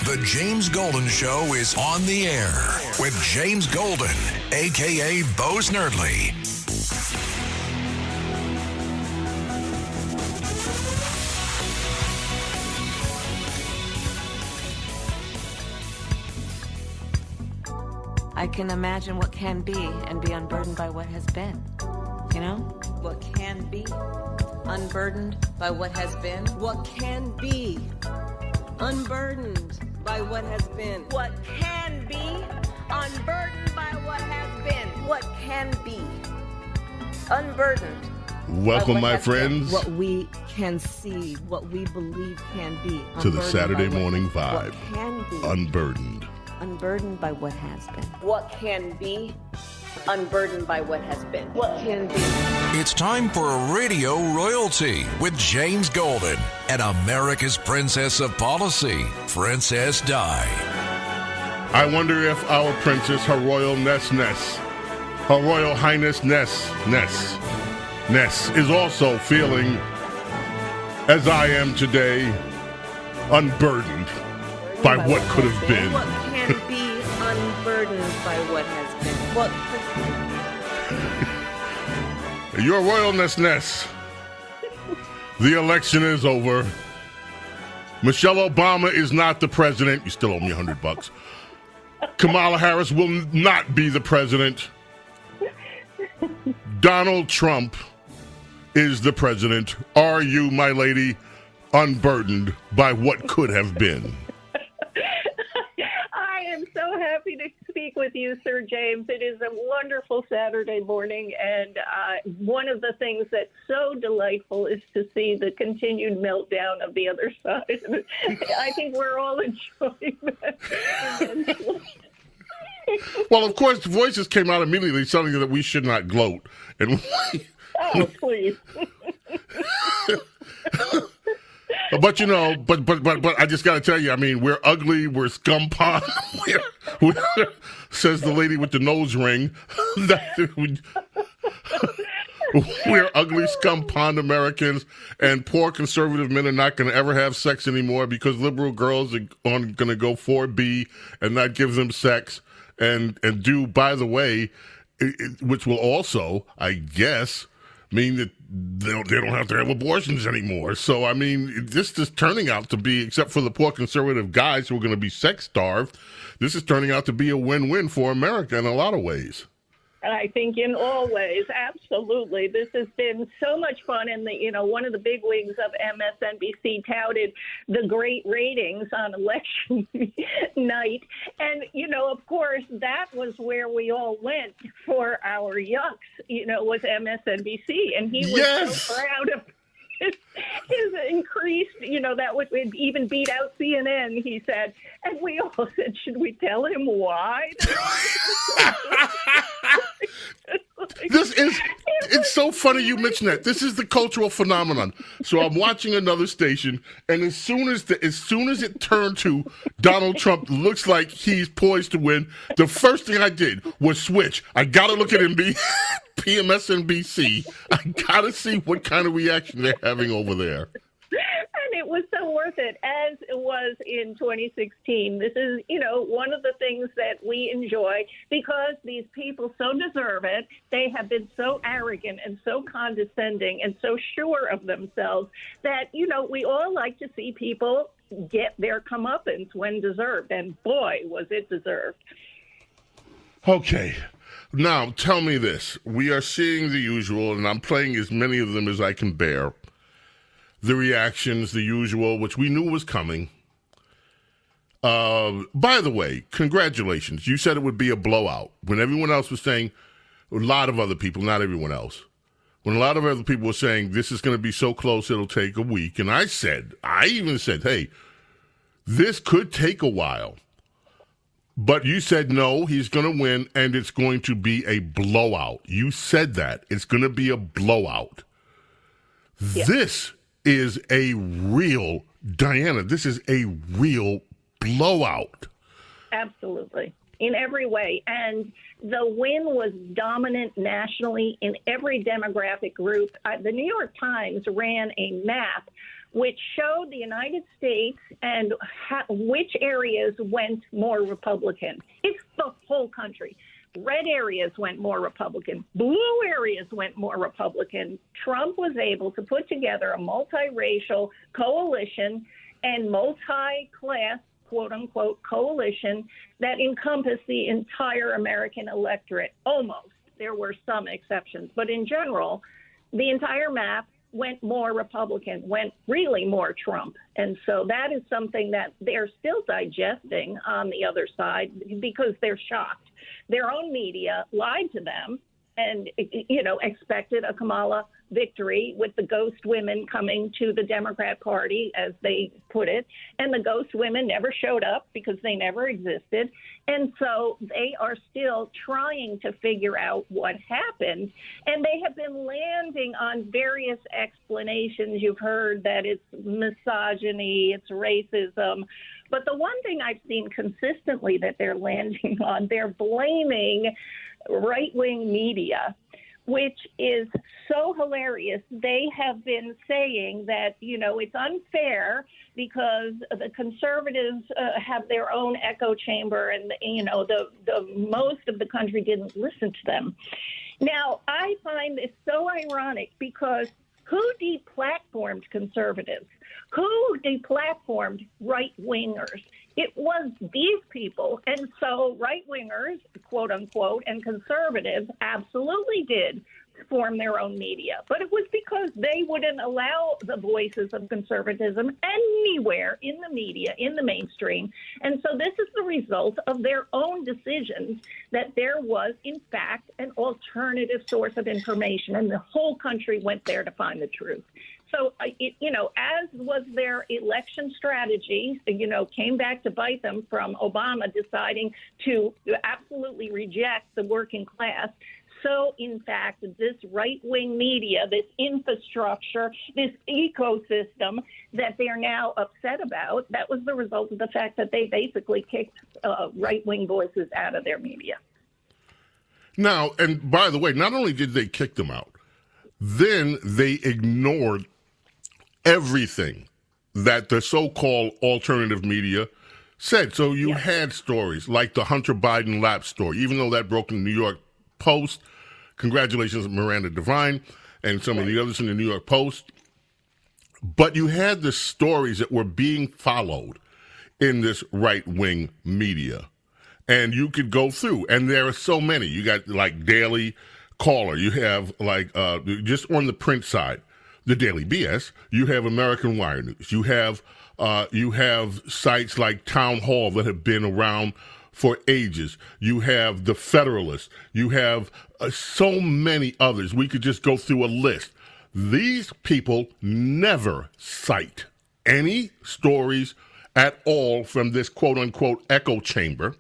The James Golden Show is on the air with James Golden, a.k.a. Bo Snerdley. I can imagine what can be and be unburdened by what has been. You know? What can be unburdened by what has been. What can be unburdened by what has been. What can be unburdened by what has been. What can be unburdened. Welcome, my friends. What we can see, what we believe can be. To the Saturday morning vibe. What can be unburdened. Unburdened by what has been. What can be unburdened by what has been. What can be. It's time for Radio Royalty with James Golden and America's Princess of Policy, Princess Di. I wonder if our princess, Her Royal Ness, Her Royal Highness Ness, is also feeling, as I am today, unburdened by what could have been. What can be unburdened by what has been. What Your Royalness Ness, the election is over. Michelle Obama is not the president. You still owe me $100. Kamala Harris will not be the president. Donald Trump is the president. Are you, my lady, unburdened by what could have been? I am so happy to speak with you, Sir James. It is a wonderful Saturday morning, and one of the things that's so delightful is to see the continued meltdown of the other side. I think we're all enjoying that immensely. Well, of course, voices came out immediately telling you that we should not gloat. And oh, please. But you know, but I just got to tell you, I mean, we're ugly, we're scum pond, says the lady with the nose ring. We're ugly scum pond Americans, and poor conservative men are not going to ever have sex anymore because liberal girls are going to go 4B and not give them sex and do, by the way, which will also, I guess, mean that they don't have to have abortions anymore. So, I mean, this is turning out to be, except for the poor conservative guys who are going to be sex starved, this is turning out to be a win-win for America in a lot of ways. I think in all ways, absolutely. This has been so much fun. And, one of the big wigs of MSNBC touted the great ratings on election night. And, of course, that was where we all went for our yucks, was MSNBC. And he was so proud of his increased, that would even beat out CNN, he said. And we all said, should we tell him why? It's so funny you mention that. This is the cultural phenomenon. So I'm watching another station, and as soon as it turned to Donald Trump looks like he's poised to win, the first thing I did was switch. I got to look at PMSNBC. I got to see what kind of reaction they're having over there. And it was the worst worth it, as it was in 2016. This is, one of the things that we enjoy because these people so deserve it. They have been so arrogant and so condescending and so sure of themselves that, we all like to see people get their comeuppance when deserved. And boy, was it deserved. Okay. Now, tell me this. We are seeing the usual, and I'm playing as many of them as I can bear. The reactions, the usual, which we knew was coming. By the way, congratulations. You said it would be a blowout. When everyone else was saying, a lot of other people, not everyone else, when a lot of other people were saying, this is going to be so close it'll take a week, and I even said, hey, this could take a while. But you said, no, he's going to win, and it's going to be a blowout. You said that. It's going to be a blowout. Yeah. This is a real, Diana, this is a real blowout. Absolutely. In every way. And the win was dominant nationally in every demographic group. The New York Times ran a map which showed the United States and which areas went more Republican. It's the whole country. Red areas went more Republican. Blue areas went more Republican. Trump was able to put together a multiracial coalition and multi-class, quote-unquote, coalition that encompassed the entire American electorate. Almost. There were some exceptions. But in general, the entire map went more Republican, went really more Trump. And so that is something that they're still digesting on the other side because they're shocked. Their own media lied to them and, expected a Kamala victory with the ghost women coming to the Democrat Party, as they put it. And the ghost women never showed up because they never existed. And so they are still trying to figure out what happened. And they have been landing on various explanations. You've heard that it's misogyny, it's racism. But the one thing I've seen consistently that they're landing on, they're blaming right-wing media, which is so hilarious. They have been saying that, it's unfair because the conservatives have their own echo chamber and, the most of the country didn't listen to them. Now, I find this so ironic because who deplatformed conservatives? Who deplatformed right-wingers? It was these people. And so right-wingers, quote unquote, and conservatives absolutely did form their own media. But it was because they wouldn't allow the voices of conservatism anywhere in the media, in the mainstream. And so this is the result of their own decisions that there was, in fact, an alternative source of information. And the whole country went there to find the truth. So, as was their election strategy, came back to bite them from Obama deciding to absolutely reject the working class. So, in fact, this right-wing media, this infrastructure, this ecosystem that they're now upset about, that was the result of the fact that they basically kicked right-wing voices out of their media. Now, and by the way, not only did they kick them out, then they ignored everything that the so-called alternative media said. So you had stories like the Hunter Biden lapse story, even though that broke in the New York Post. Congratulations, Miranda Devine and some of the others in the New York Post. But you had the stories that were being followed in this right-wing media. And you could go through, and there are so many. You got like Daily Caller. You have like just on the print side, the Daily BS. You have American Wire News. You have sites like Town Hall that have been around for ages. You have the Federalist. You have so many others. We could just go through a list. These people never cite any stories at all from this quote-unquote echo chamber,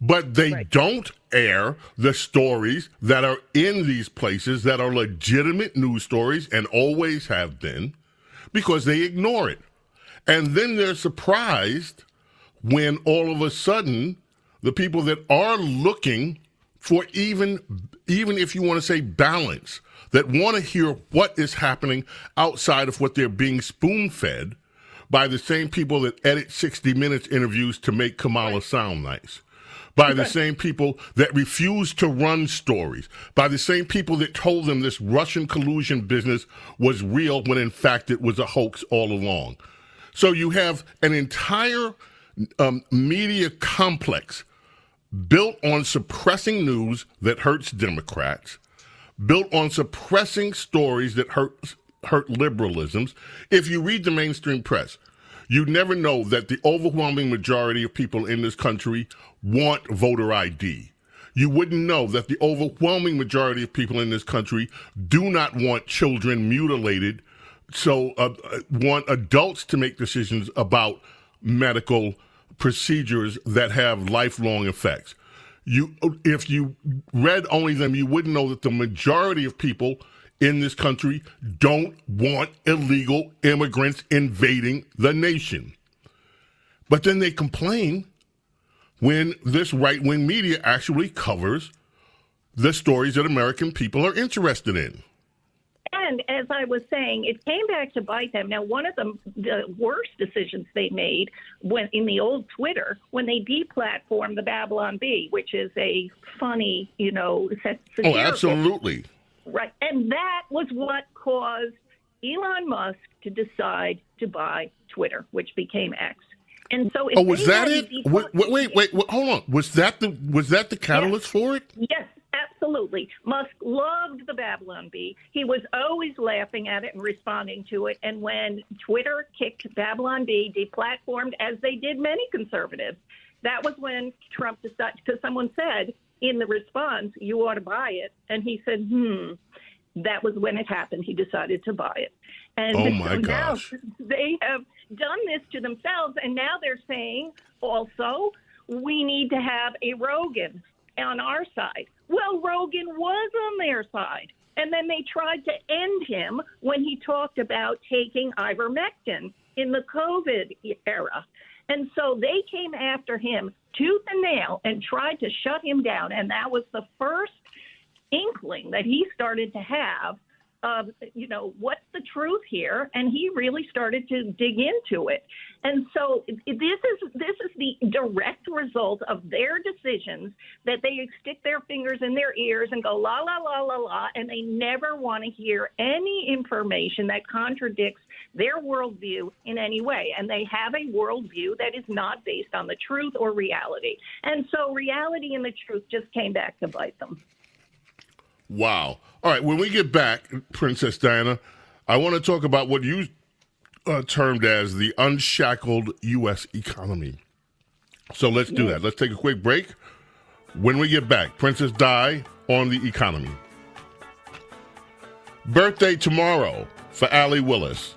but they don't air the stories that are in these places that are legitimate news stories and always have been, because they ignore it. And then they're surprised when all of a sudden the people that are looking for even if you want to say balance, that want to hear what is happening outside of what they're being spoon-fed, by the same people that edit 60 Minutes interviews to make Kamala sound nice, by the same people that refuse to run stories, by the same people that told them this Russian collusion business was real when in fact it was a hoax all along. So you have an entire media complex built on suppressing news that hurts Democrats, built on suppressing stories that hurt liberalisms. If you read the mainstream press, you never know that the overwhelming majority of people in this country want voter ID. You wouldn't know that the overwhelming majority of people in this country do not want children mutilated, so want adults to make decisions about medical procedures that have lifelong effects. If you read only them, you wouldn't know that the majority of people in this country don't want illegal immigrants invading the nation. But then they complain when this right-wing media actually covers the stories that American people are interested in. And as I was saying, it came back to bite them. Now, one of the worst decisions they made when in the old Twitter, when they deplatformed the Babylon Bee, which is a funny, satirical. Oh, absolutely. Right. And that was what caused Elon Musk to decide to buy Twitter, which became X. And so, was that it? Wait, hold on. Was that the catalyst for it? Yes, absolutely. Musk loved the Babylon Bee. He was always laughing at it and responding to it. And when Twitter kicked Babylon Bee, deplatformed, as they did many conservatives, that was when Trump decided, because someone said in the response, you ought to buy it. And he said, that was when it happened. He decided to buy it. And oh my gosh. Now they have done this to themselves. And now they're saying also, we need to have a Rogan on our side. Well, Rogan was on their side. And then they tried to end him when he talked about taking ivermectin in the COVID era. And so they came after him tooth and nail and tried to shut him down. And that was the first inkling that he started to have of, what's the truth here? And he really started to dig into it. And so this is the direct result of their decisions, that they stick their fingers in their ears and go la, la, la, la, la, and they never want to hear any information that contradicts their worldview in any way. And they have a worldview that is not based on the truth or reality. And so reality and the truth just came back to bite them. Wow. All right, when we get back, Princess Diana, I want to talk about what you termed as the unshackled U.S. economy. So let's do that. Let's take a quick break. When we get back, Princess Di on the economy. Birthday tomorrow for Allie Willis.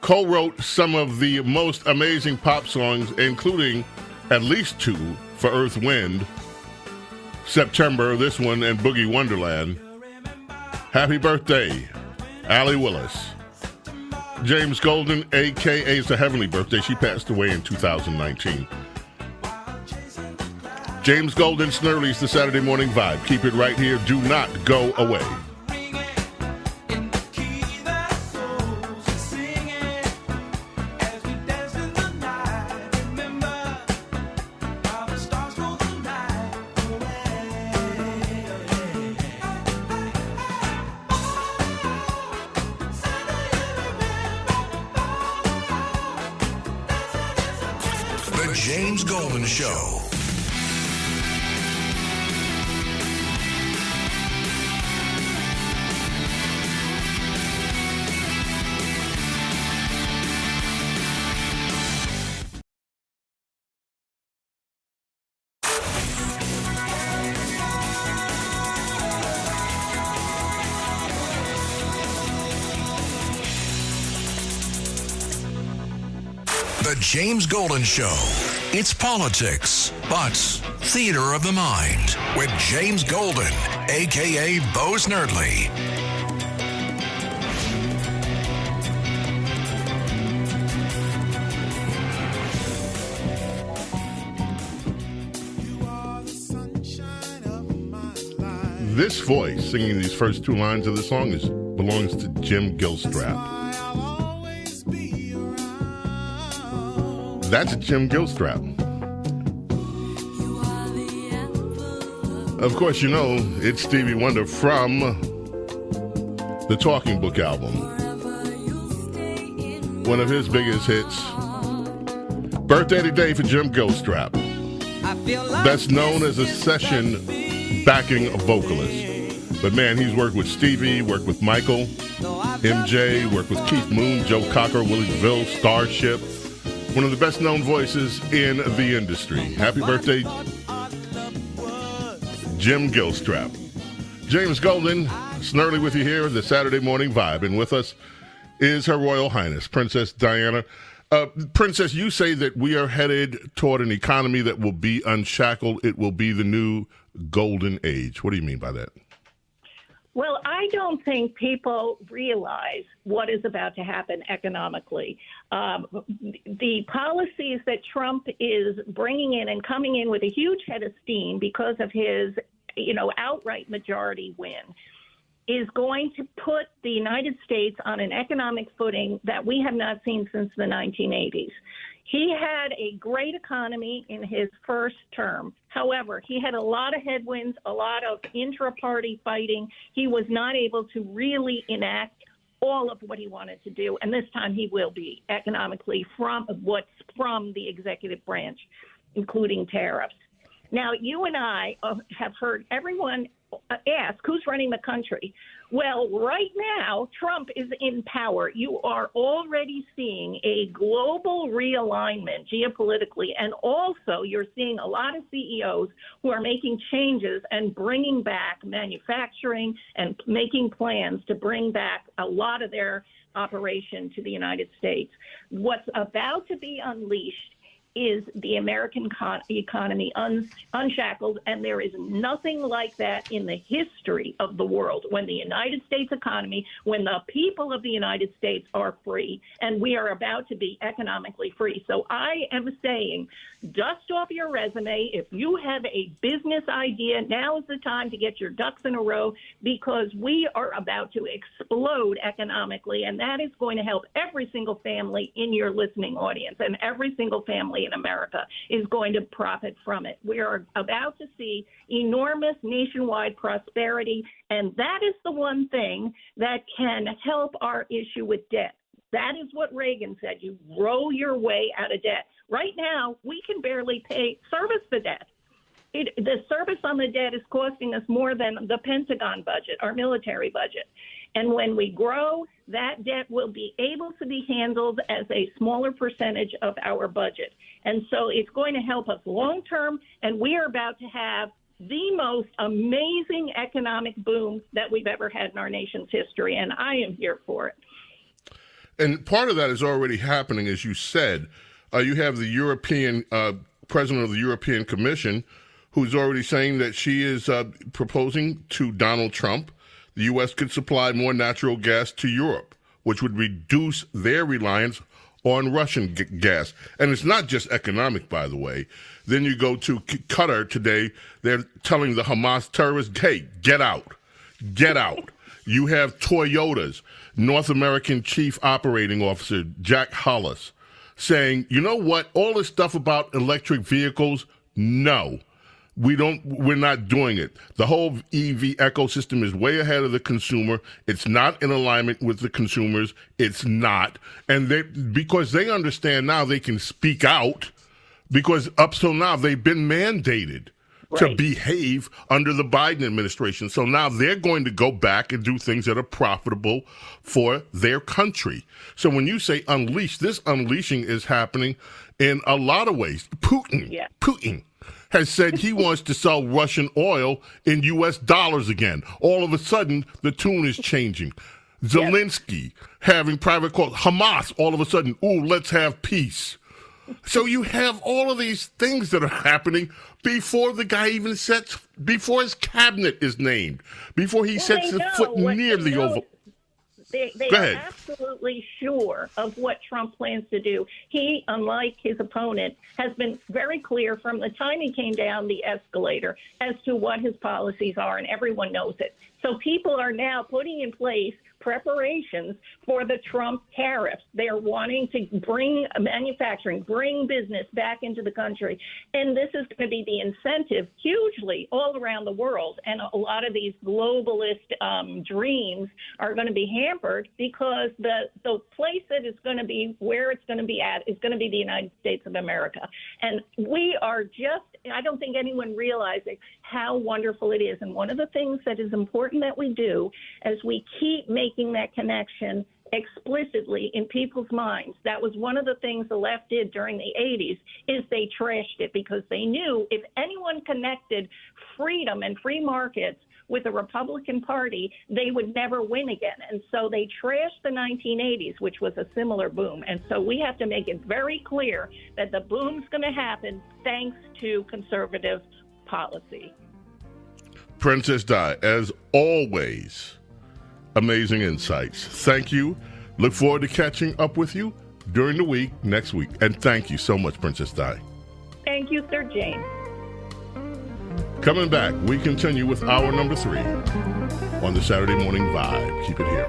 Co-wrote some of the most amazing pop songs, including at least two for Earth, Wind, September, this one, and Boogie Wonderland. Happy birthday, Allie Willis. James Golden, a.k.a. It's a heavenly birthday. She passed away in 2019. James Golden, Snerdley's The Saturday Morning Vibe. Keep it right here. Do not go away. James Golden Show. The James Golden Show. It's politics, but theater of the mind with James Golden, a.k.a. Bo Snerdley. This voice singing these first two lines of the song belongs to Jim Gilstrap. That's Jim Gilstrap. Of course, you know, it's Stevie Wonder from the Talking Book album. One of his biggest hits. Birthday today for Jim Gilstrap. Best known as a session backing vocalist. But man, he's worked with Stevie, worked with Michael, MJ, worked with Keith Moon, Joe Cocker, Willie DeVille, Starship. One of the best known voices in the industry. Happy birthday, Jim Gilstrap. James Golden, Snerdley with you here, the Saturday Morning Vibe. And with us is Her Royal Highness, Princess Diana. Princess, you say that we are headed toward an economy that will be unshackled. It will be the new golden age. What do you mean by that? Well, I don't think people realize what is about to happen economically. The policies that Trump is bringing in and coming in with a huge head of steam because of his, outright majority win is going to put the United States on an economic footing that we have not seen since the 1980s. He had a great economy in his first term. However, he had a lot of headwinds, a lot of intra-party fighting. He was not able to really enact all of what he wanted to do, and this time he will be economically from the executive branch, including tariffs. Now, you and I have heard everyone ask, who's running the country? Well, right now, Trump is in power. You are already seeing a global realignment geopolitically, and also you're seeing a lot of CEOs who are making changes and bringing back manufacturing and making plans to bring back a lot of their operation to the United States. What's about to be unleashed is the American economy unshackled, and there is nothing like that in the history of the world when the United States economy, when the people of the United States are free, and we are about to be economically free. So I am saying, dust off your resume. If you have a business idea, now is the time to get your ducks in a row, because we are about to explode economically, and that is going to help every single family in your listening audience, and every single family in America is going to profit from it. We are about to see enormous nationwide prosperity, and that is the one thing that can help our issue with debt. That is what Reagan said. You roll your way out of debt. Right now, we can barely service the debt. The service on the debt is costing us more than the Pentagon budget, our military budget. And when we grow, that debt will be able to be handled as a smaller percentage of our budget. And so it's going to help us long term, and we are about to have the most amazing economic boom that we've ever had in our nation's history, and I am here for it. And part of that is already happening, as you said. You have the European president of the European Commission, who's already saying that she is proposing to Donald Trump the U.S. could supply more natural gas to Europe, which would reduce their reliance on Russian gas. And it's not just economic, by the way. Then you go to Qatar today. They're telling the Hamas terrorists, hey, get out. Get out. You have Toyota's North American Chief Operating Officer, Jack Hollis, saying, you know what, all this stuff about electric vehicles, no. We're not doing it. The whole EV ecosystem is way ahead of the consumer. It's not in alignment with the consumers. It's not. And because they understand now they can speak out, because up till now they've been mandated to behave under the Biden administration. So now they're going to go back and do things that are profitable for their country. So when you say unleash, this unleashing is happening in a lot of ways. Putin has said he wants to sell Russian oil in U.S. dollars again. All of a sudden, the tune is changing. Zelensky having private calls. Hamas, all of a sudden, let's have peace. So you have all of these things that are happening before the guy even before his cabinet is named, before he sets his foot near the Oval. They are absolutely sure of what Trump plans to do. He, unlike his opponent, has been very clear from the time he came down the escalator as to what his policies are, and everyone knows it. So people are now putting in place preparations for the Trump tariffs. They are wanting to bring manufacturing, bring business back into the country. And this is going to be the incentive hugely all around the world. And a lot of these globalist dreams are going to be hampered because the place that is going to be where it's going to be at is going to be the United States of America. And we are I don't think anyone realizes how wonderful it is. And one of the things that is important that we do as we keep making that connection explicitly in people's minds, that was one of the things the left did during the 80s, is they trashed it because they knew if anyone connected freedom and free markets with the Republican Party, they would never win again. And so they trashed the 1980s, which was a similar boom. And so we have to make it very clear that the boom's going to happen thanks to conservative policy. Princess Di, as always, amazing insights. Thank you. Look forward to catching up with you during the week, next week. And thank you so much, Princess Di. Thank you, Sir James. Coming back, we continue with hour number 3 on the Saturday Morning Vibe. Keep it here.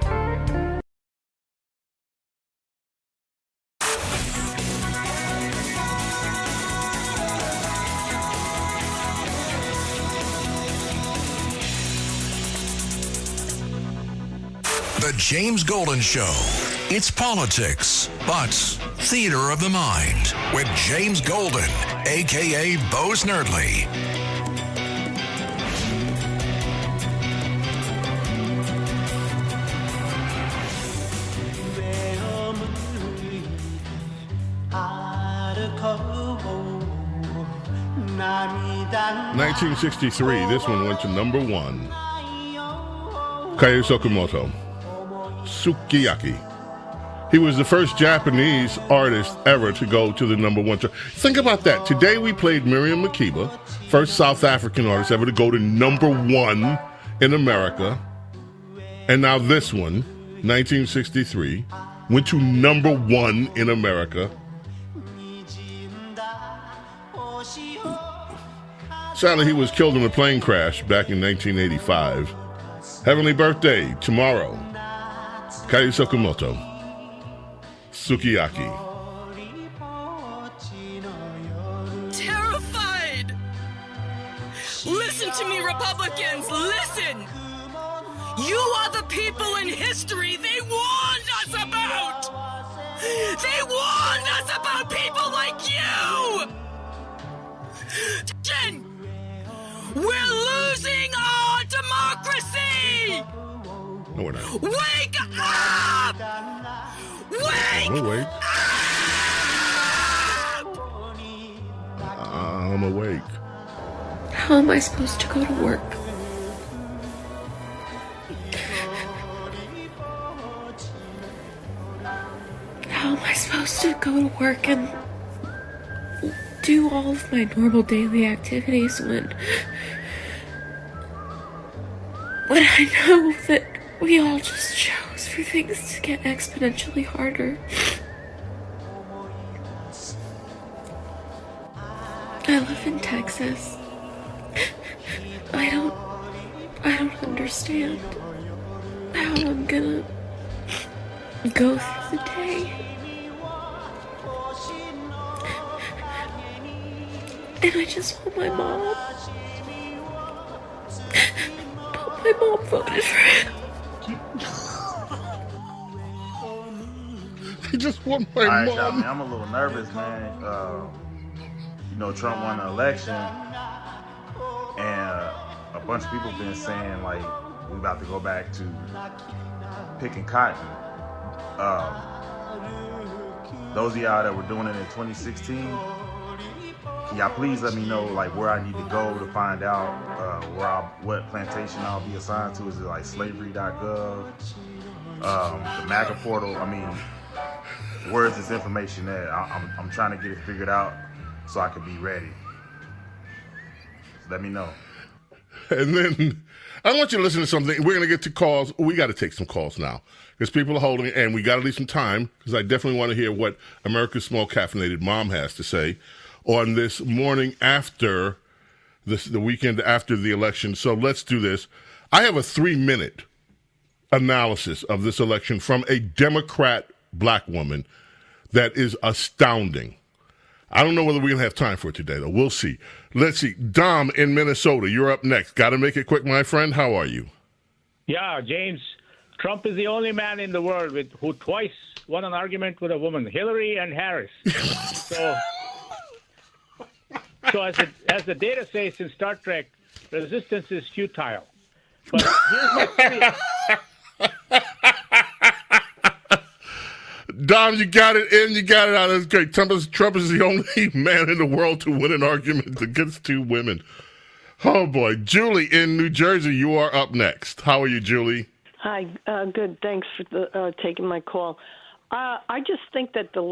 The James Golden Show. It's politics, but theater of the mind with James Golden, a.k.a. Bo Snerdley. (1963), this one went to number 1. Kayo Sakamoto, Sukiyaki. He was the first Japanese artist ever to go to the number 1 chart. Think about that. Today we played Miriam Makeba, first South African artist ever to go to number 1 in America. And now this one, 1963, went to number 1 in America. Sadly, he was killed in a plane crash back in 1985. Heavenly birthday tomorrow. Kayo Sakamoto, Sukiyaki. Terrified! Listen to me, Republicans, listen! You are the people in history they warned us about! They warned us about people like you! Jen, we're losing our democracy! No, we're not. Wake up! Wake I'm awake. up! I'm awake. How am I supposed to go to work? How am I supposed to go to work and do all of my normal daily activities when I know that we all just chose for things to get exponentially harder? I live in Texas. I don't understand how I'm gonna go through the day. And I just want my mom. But my mom voted for him. I just want my All right, mom. y'all, man, I'm a little nervous, man. Trump won the election, and a bunch of people have been saying, like, we're about to go back to picking cotton. Those of y'all that were doing it in 2016, can y'all please let me know, like, where I need to go to find out what plantation I'll be assigned to? Is it like slavery.gov, the MAGA portal? I mean, where is this information at? I'm trying to get it figured out so I can be ready. Let me know. And then I want you to listen to something. We're going to get to calls. We got to take some calls now because people are holding, and we got to leave some time because I definitely want to hear what America's Small Caffeinated Mom has to say on this morning after the weekend after the election. So let's do this. I have a 3-minute analysis of this election from a Democrat black woman that is astounding. I don't know whether we're going to have time for it today, though. We'll see. Let's see. Dom in Minnesota, you're up next. Got to make it quick, my friend. How are you? Yeah, James. Trump is the only man in the world who twice won an argument with a woman, Hillary and Harris. So as the data says in Star Trek, resistance is futile. But here's my theory. Dom, you got it in, you got it out. That's great. Trump is the only man in the world to win an argument against two women. Oh, boy. Julie in New Jersey, you are up next. How are you, Julie? Hi. Good. Thanks for taking my call. I just think that the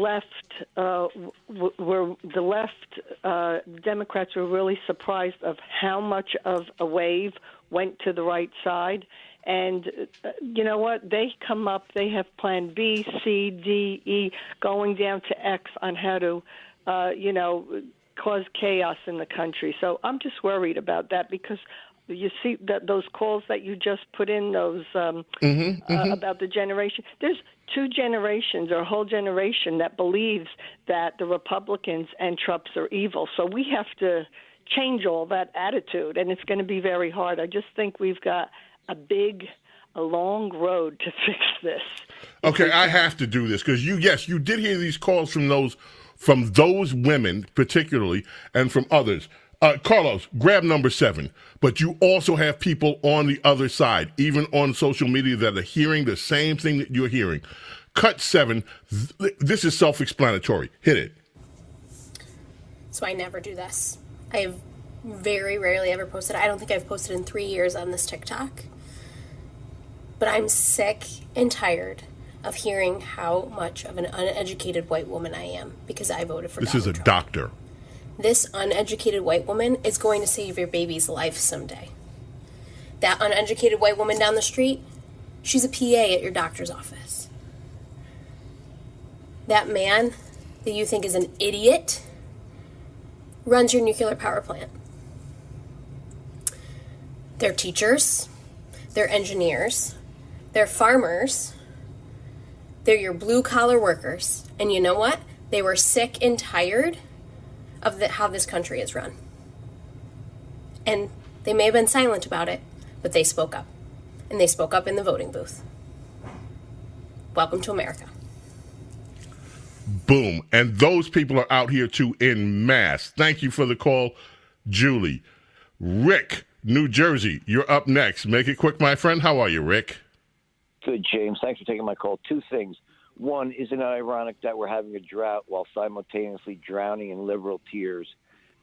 Democrats were really surprised of how much of a wave went to the right side. And you know what? They come up, they have plan B, C, D, E, going down to X on how to, cause chaos in the country. So I'm just worried about that because you see that those calls that you just put in, those about the generation. There's two generations or a whole generation that believes that the Republicans and Trumps are evil. So we have to change all that attitude, and it's going to be very hard. I just think we've got a long road to fix this. Okay, I have to do this because you did hear these calls from those women particularly and from others. Carlos, grab number 7. But you also have people on the other side, even on social media, that are hearing the same thing that you're hearing. Cut 7. This is self-explanatory. Hit it. So I never do this. I have very rarely ever posted. I don't think I've posted in 3 years on this TikTok. But I'm sick and tired of hearing how much of an uneducated white woman I am because I voted for Donald Trump. This is a doctor. This uneducated white woman is going to save your baby's life someday. That uneducated white woman down the street, she's a PA at your doctor's office. That man that you think is an idiot runs your nuclear power plant. They're teachers, they're engineers, they're farmers, they're your blue-collar workers. And you know what? They were sick and tired of how this country is run. And they may have been silent about it, but they spoke up. And they spoke up in the voting booth. Welcome to America. Boom. And those people are out here too in mass. Thank you for the call, Julie. Rick, New Jersey, you're up next. Make it quick, my friend. How are you, Rick? Good, James. Thanks for taking my call. 2 things. One, isn't it ironic that we're having a drought while simultaneously drowning in liberal tears?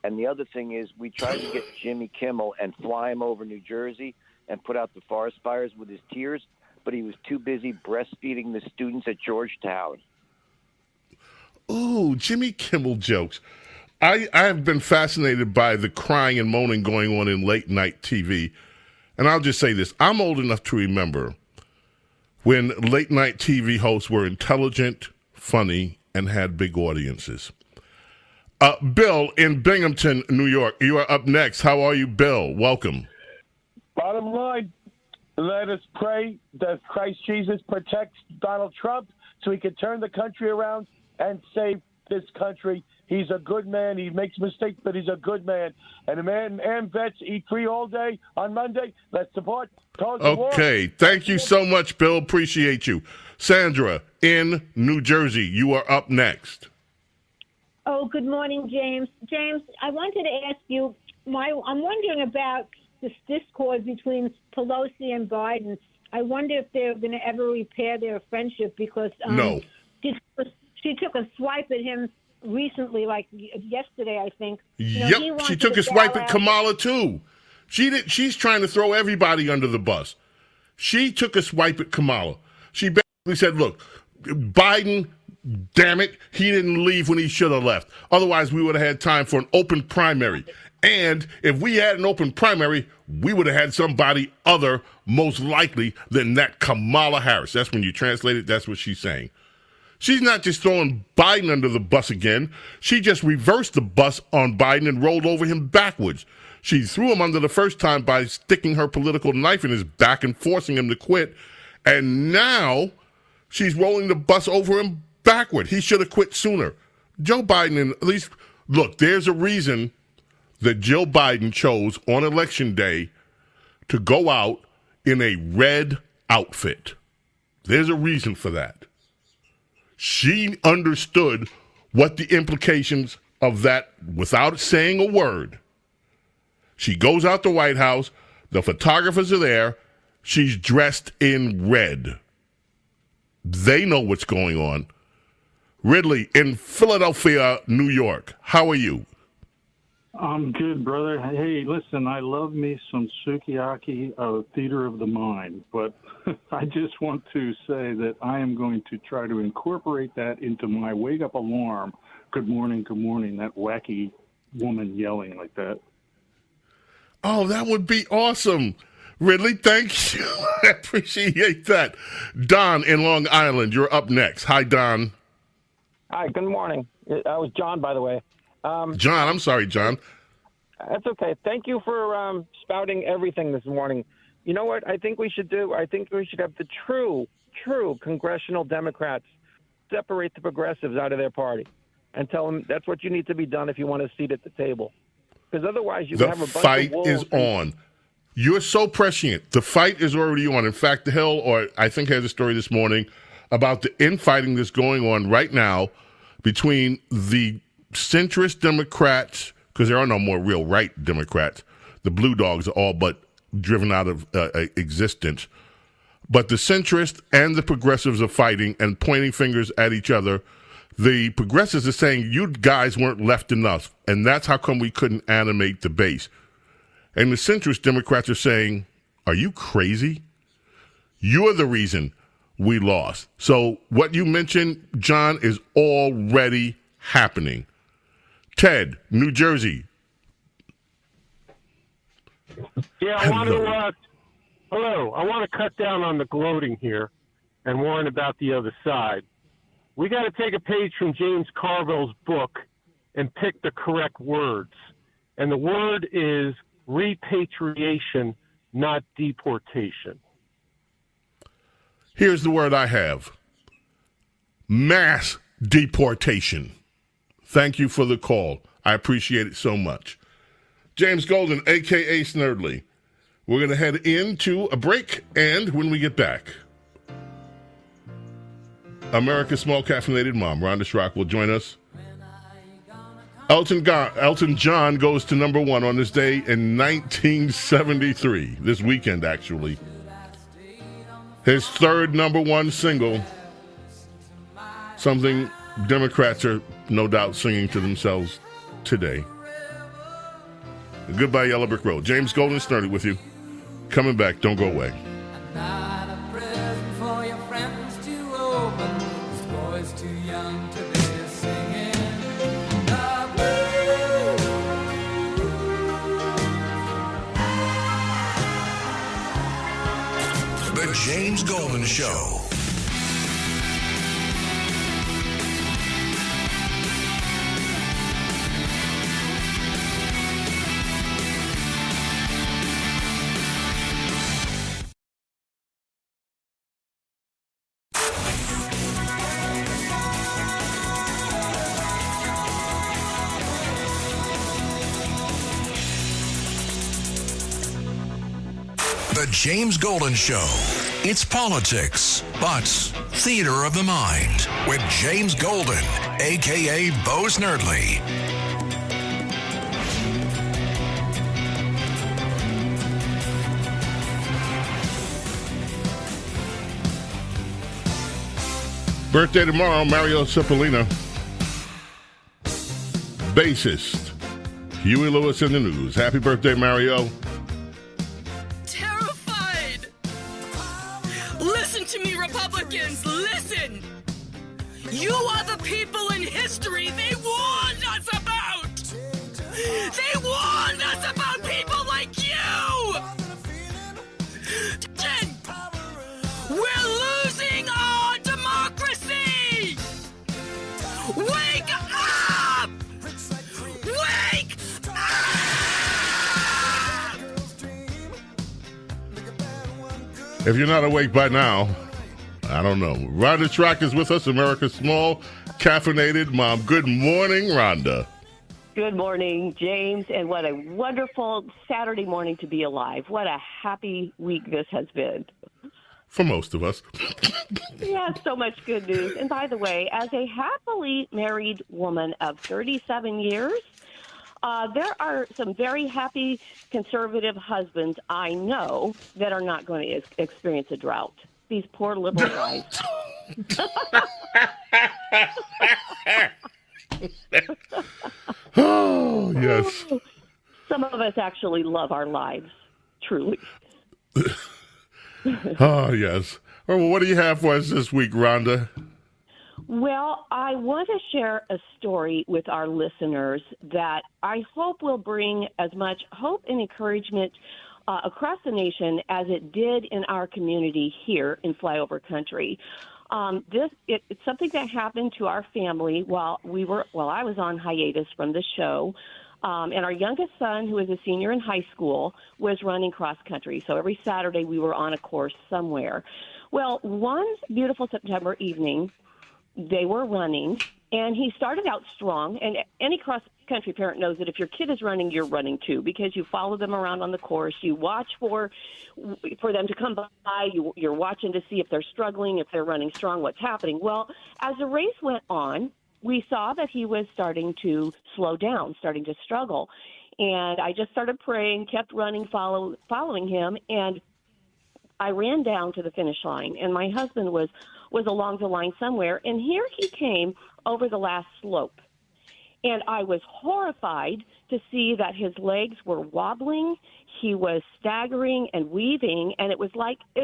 And the other thing is we tried to get Jimmy Kimmel and fly him over New Jersey and put out the forest fires with his tears, but he was too busy breastfeeding the students at Georgetown. Ooh, Jimmy Kimmel jokes. I have been fascinated by the crying and moaning going on in late night TV. And I'll just say this. I'm old enough to remember when late night TV hosts were intelligent, funny, and had big audiences. Bill in Binghamton, New York, you are up next. How are you, Bill? Welcome. Bottom line, let us pray that Christ Jesus protects Donald Trump so he can turn the country around and save this country. He's a good man. He makes mistakes, but he's a good man. And the man and vets eat free all day on Monday. Let's support. Okay. Thank you so much, Bill. Appreciate you. Sandra in New Jersey, you are up next. Oh, good morning, James. James, I wanted to ask you, I'm wondering about this discord between Pelosi and Biden. I wonder if they're going to ever repair their friendship because no. She took a swipe at him recently, like yesterday, I think. Yep, she took a swipe at Kamala, too. She's trying to throw everybody under the bus. She took a swipe at Kamala. She basically said, look, Biden, damn it, he didn't leave when he should have left. Otherwise, we would have had time for an open primary. And if we had an open primary, we would have had somebody other, most likely, than that Kamala Harris. That's when you translate it, that's what she's saying. She's not just throwing Biden under the bus again. She just reversed the bus on Biden and rolled over him backwards. She threw him under the first time by sticking her political knife in his back and forcing him to quit. And now she's rolling the bus over him backward. He should have quit sooner. Joe Biden, at least, look, there's a reason that Jill Biden chose on Election Day to go out in a red outfit. There's a reason for that. She understood what the implications of that, without saying a word. She goes out the White House. The photographers are there. She's dressed in red. They know what's going on. Ridley, in Philadelphia, New York, how are you? I'm good, brother. Hey, listen, I love me some sukiyaki, theater of the mind, but I just want to say that I am going to try to incorporate that into my wake-up alarm. Good morning, that wacky woman yelling like that. Oh, that would be awesome. Ridley, thank you. I appreciate that. Don in Long Island, you're up next. Hi, Don. Hi, good morning. I was John, by the way. John, I'm sorry, John. That's okay. Thank you for spouting everything this morning. You know what I think we should do? I think we should have the true congressional Democrats separate the progressives out of their party and tell them that's what you need to be done if you want a seat at the table. Because otherwise you have a bunch of fight wolves. is on. You're so prescient. The fight is already on. In fact, The Hill, or I think has a story this morning about the infighting that's going on right now between the centrist Democrats, because there are no more real right Democrats. The blue dogs are all but driven out of existence. But the centrists and the progressives are fighting and pointing fingers at each other. The progressives are saying, you guys weren't left enough, and that's how come we couldn't animate the base. And the centrist Democrats are saying, are you crazy? You're the reason we lost. So what you mentioned, John, is already happening. Ted, New Jersey. Yeah, I want to cut down on the gloating here and warn about the other side. We got to take a page from James Carville's book and pick the correct words. And the word is repatriation, not deportation. Here's the word I have. Mass deportation. Thank you for the call. I appreciate it so much. James Golden, a.k.a. Snerdley. We're going to head into a break, and when we get back, America's small caffeinated mom, Rhonda Schrock, will join us. Elton John goes to number one on this day in 1973, this weekend actually. His third number one single, something Democrats are no doubt singing to themselves today. Goodbye, Yellow Brick Road. James Golden Snerdley with you. Coming back, don't go away. The James Golden Show. The James Golden Show. It's politics, but theater of the mind with James Golden, a.k.a. Bo Snerdley. Birthday tomorrow, Mario Cipollina. Bassist, Huey Lewis in the News. Happy birthday, Mario. Listen to me, Republicans, listen! You are the people in history they warned us about! They warned us about people like you! We're losing our democracy! Wake up! Wake up! If you're not awake by now, I don't know. Rhonda Track is with us, America's small, caffeinated mom. Good morning, Rhonda. Good morning, James, and what a wonderful Saturday morning to be alive. What a happy week this has been. For most of us. Yeah, so much good news. And by the way, as a happily married woman of 37 years, there are some very happy conservative husbands I know that are not going to experience a drought. These poor liberal guys. Oh, yes. Some of us actually love our lives, truly. Oh, yes. Well, what do you have for us this week, Rhonda? Well, I want to share a story with our listeners that I hope will bring as much hope and encouragement across the nation as it did in our community here in Flyover Country. It's something that happened to our family while I was on hiatus from the show. And our youngest son, who is a senior in high school, was running cross country. So every Saturday we were on a course somewhere. Well, one beautiful September evening, they were running, and he started out strong. And any cross-country parent knows that if your kid is running, you're running too, because you follow them around on the course. You watch for them to come by. You're watching to see if they're struggling, if they're running strong, what's happening. Well, as the race went on, we saw that he was starting to slow down, starting to struggle. And I just started praying, kept running, following him, and I ran down to the finish line, and my husband was along the line somewhere, and here he came over the last slope. And I was horrified to see that his legs were wobbling, he was staggering and weaving, and it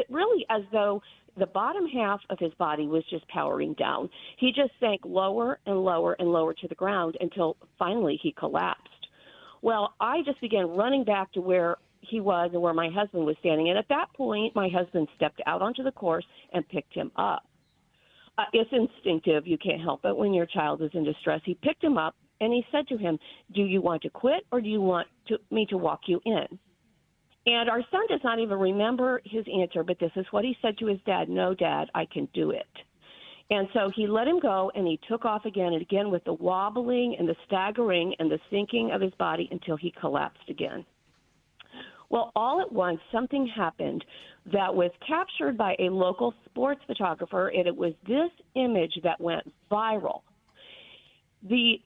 really as though the bottom half of his body was just powering down. He just sank lower and lower and lower to the ground until finally he collapsed. Well, I just began running back to where he was and where my husband was standing. And at that point, my husband stepped out onto the course and picked him up. It's instinctive. You can't help it when your child is in distress. He picked him up and he said to him, "Do you want to quit or do you want me to walk you in?" And our son does not even remember his answer, but this is what he said to his dad: "No, Dad, I can do it." And so he let him go, and he took off again and again with the wobbling and the staggering and the sinking of his body until he collapsed again. Well, all at once, something happened that was captured by a local sports photographer, and it was this image that went viral.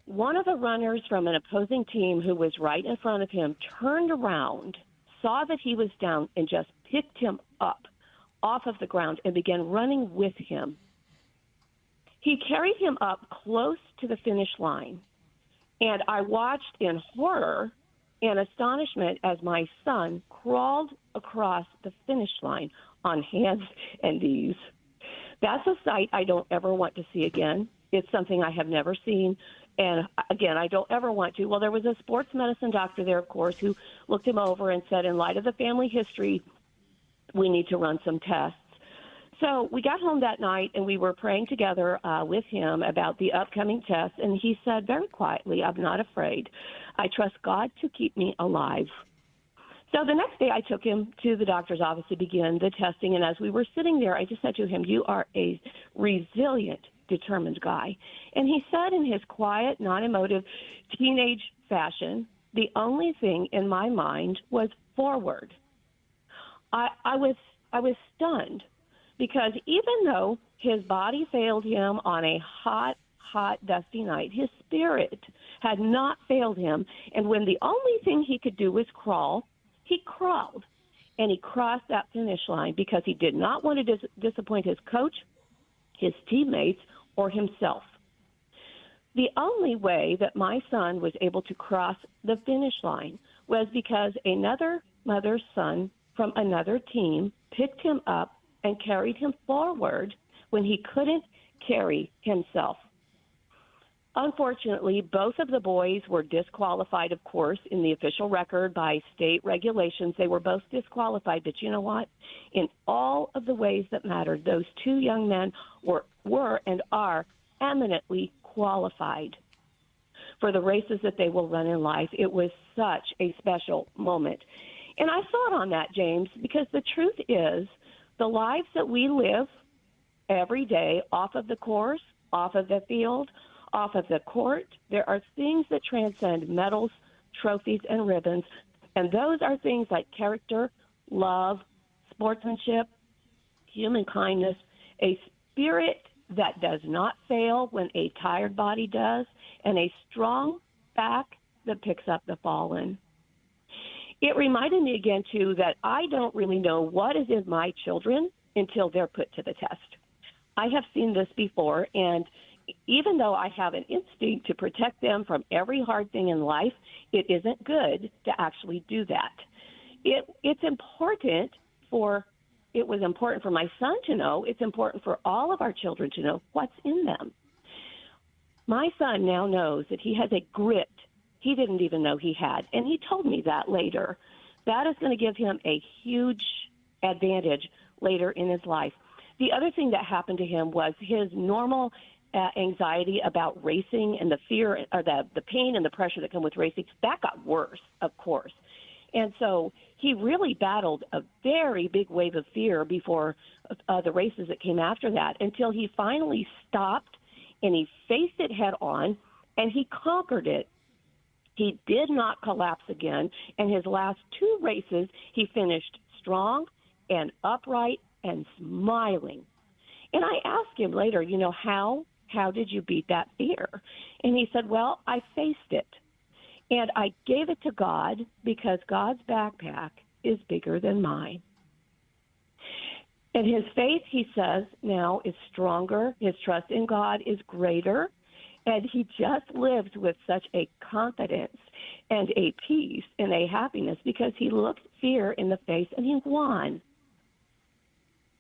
One of the runners from an opposing team who was right in front of him turned around, saw that he was down, and just picked him up off of the ground and began running with him. He carried him up close to the finish line, and I watched in horror and astonishment as my son crawled across the finish line on hands and knees. That's a sight I don't ever want to see again. It's something I have never seen. And again, I don't ever want to. Well, there was a sports medicine doctor there, of course, who looked him over and said, in light of the family history, we need to run some tests. So we got home that night, and we were praying together with him about the upcoming tests, and he said very quietly, "I'm not afraid. I trust God to keep me alive." So the next day I took him to the doctor's office to begin the testing, and as we were sitting there, I just said to him, "You are a resilient, determined guy." And he said in his quiet, non-emotive teenage fashion, "The only thing in my mind was forward." I was stunned. Because even though his body failed him on a hot, dusty night, his spirit had not failed him. And when the only thing he could do was crawl, he crawled. And he crossed that finish line because he did not want to disappoint his coach, his teammates, or himself. The only way that my son was able to cross the finish line was because another mother's son from another team picked him up and carried him forward when he couldn't carry himself. Unfortunately, both of the boys were disqualified, of course, in the official record by state regulations. They were both disqualified, but you know what? In all of the ways that mattered, those two young men were and are eminently qualified for the races that they will run in life. It was such a special moment. And I thought on that, James, because the truth is, The lives that we live every day off of the course, off of the field, off of the court, there are things that transcend medals, trophies, and ribbons. And those are things like character, love, sportsmanship, human kindness, a spirit that does not fail when a tired body does, and a strong back that picks up the fallen. It reminded me again, too, that I don't really know what is in my children until they're put to the test. I have seen this before, and even though I have an instinct to protect them from every hard thing in life, it isn't good to actually do that. It was important for my son to know. It's important for all of our children to know what's in them. My son now knows that he has a grit he didn't even know he had, and he told me that later. That is going to give him a huge advantage later in his life. The other thing that happened to him was his normal anxiety about racing and the fear or the pain and the pressure that come with racing. That got worse, of course. And so he really battled a very big wave of fear before the races that came after that, until he finally stopped and he faced it head on and he conquered it. He did not collapse again, and his last 2 races, he finished strong and upright and smiling. And I asked him later, how did you beat that fear? And he said, well, I faced it, and I gave it to God because God's backpack is bigger than mine. And his faith, he says, now is stronger. His trust in God is greater. And he just lives with such a confidence and a peace and a happiness because he looked fear in the face and he won.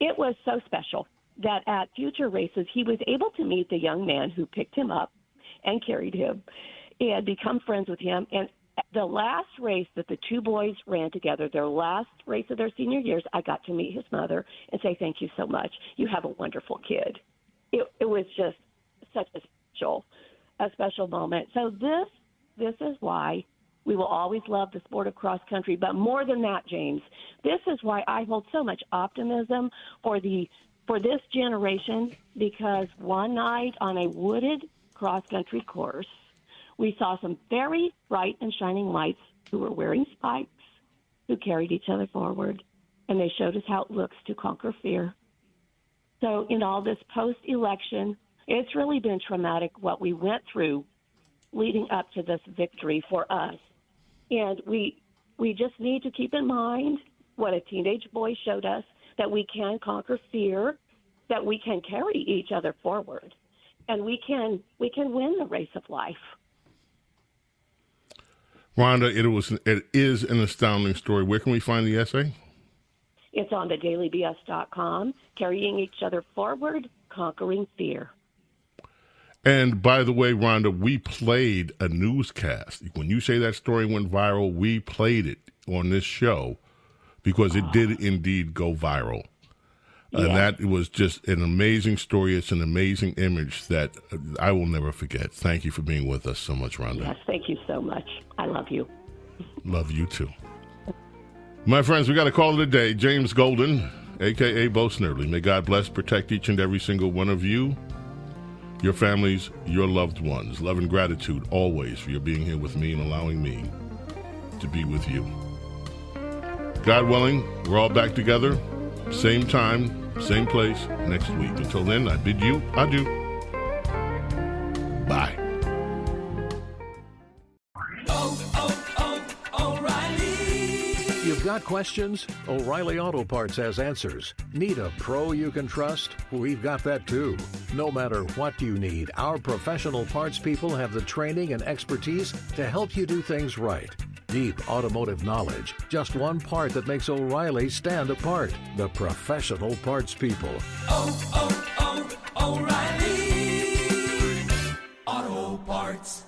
It was so special that at future races, he was able to meet the young man who picked him up and carried him and become friends with him. And the last race that the 2 boys ran together, their last race of their senior years, I got to meet his mother and say, thank you so much. You have a wonderful kid. It was just such a special moment. So this is why we will always love the sport of cross country. But more than that, James, this is why I hold so much optimism for this generation, because one night on a wooded cross country course, we saw some very bright and shining lights who were wearing spikes, who carried each other forward, and they showed us how it looks to conquer fear. So in all this post-election, it's really been traumatic what we went through leading up to this victory for us. And we just need to keep in mind what a teenage boy showed us, that we can conquer fear, that we can carry each other forward, and we can win the race of life. Rhonda, it is an astounding story. Where can we find the essay? It's on thedailybs.com, Carrying Each Other Forward, Conquering Fear. And by the way, Rhonda, we played a newscast. When you say that story went viral, we played it on this show because it did indeed go viral. Yeah. And that was just an amazing story. It's an amazing image that I will never forget. Thank you for being with us so much, Rhonda. Yes, thank you so much. I love you. Love you too. My friends, we got a call of the day. James Golden, a.k.a. Bo Snerdley. May God bless, protect each and every single one of you, your families, your loved ones. Love and gratitude always for your being here with me and allowing me to be with you. God willing, we're all back together, same time, same place, next week. Until then, I bid you adieu. Bye. You've got questions? O'Reilly Auto Parts has answers. Need a pro you can trust? We've got that too. No matter what you need, our professional parts people have the training and expertise to help you do things right. Deep automotive knowledge. Just one part that makes O'Reilly stand apart. The professional parts people. O'Reilly Auto Parts.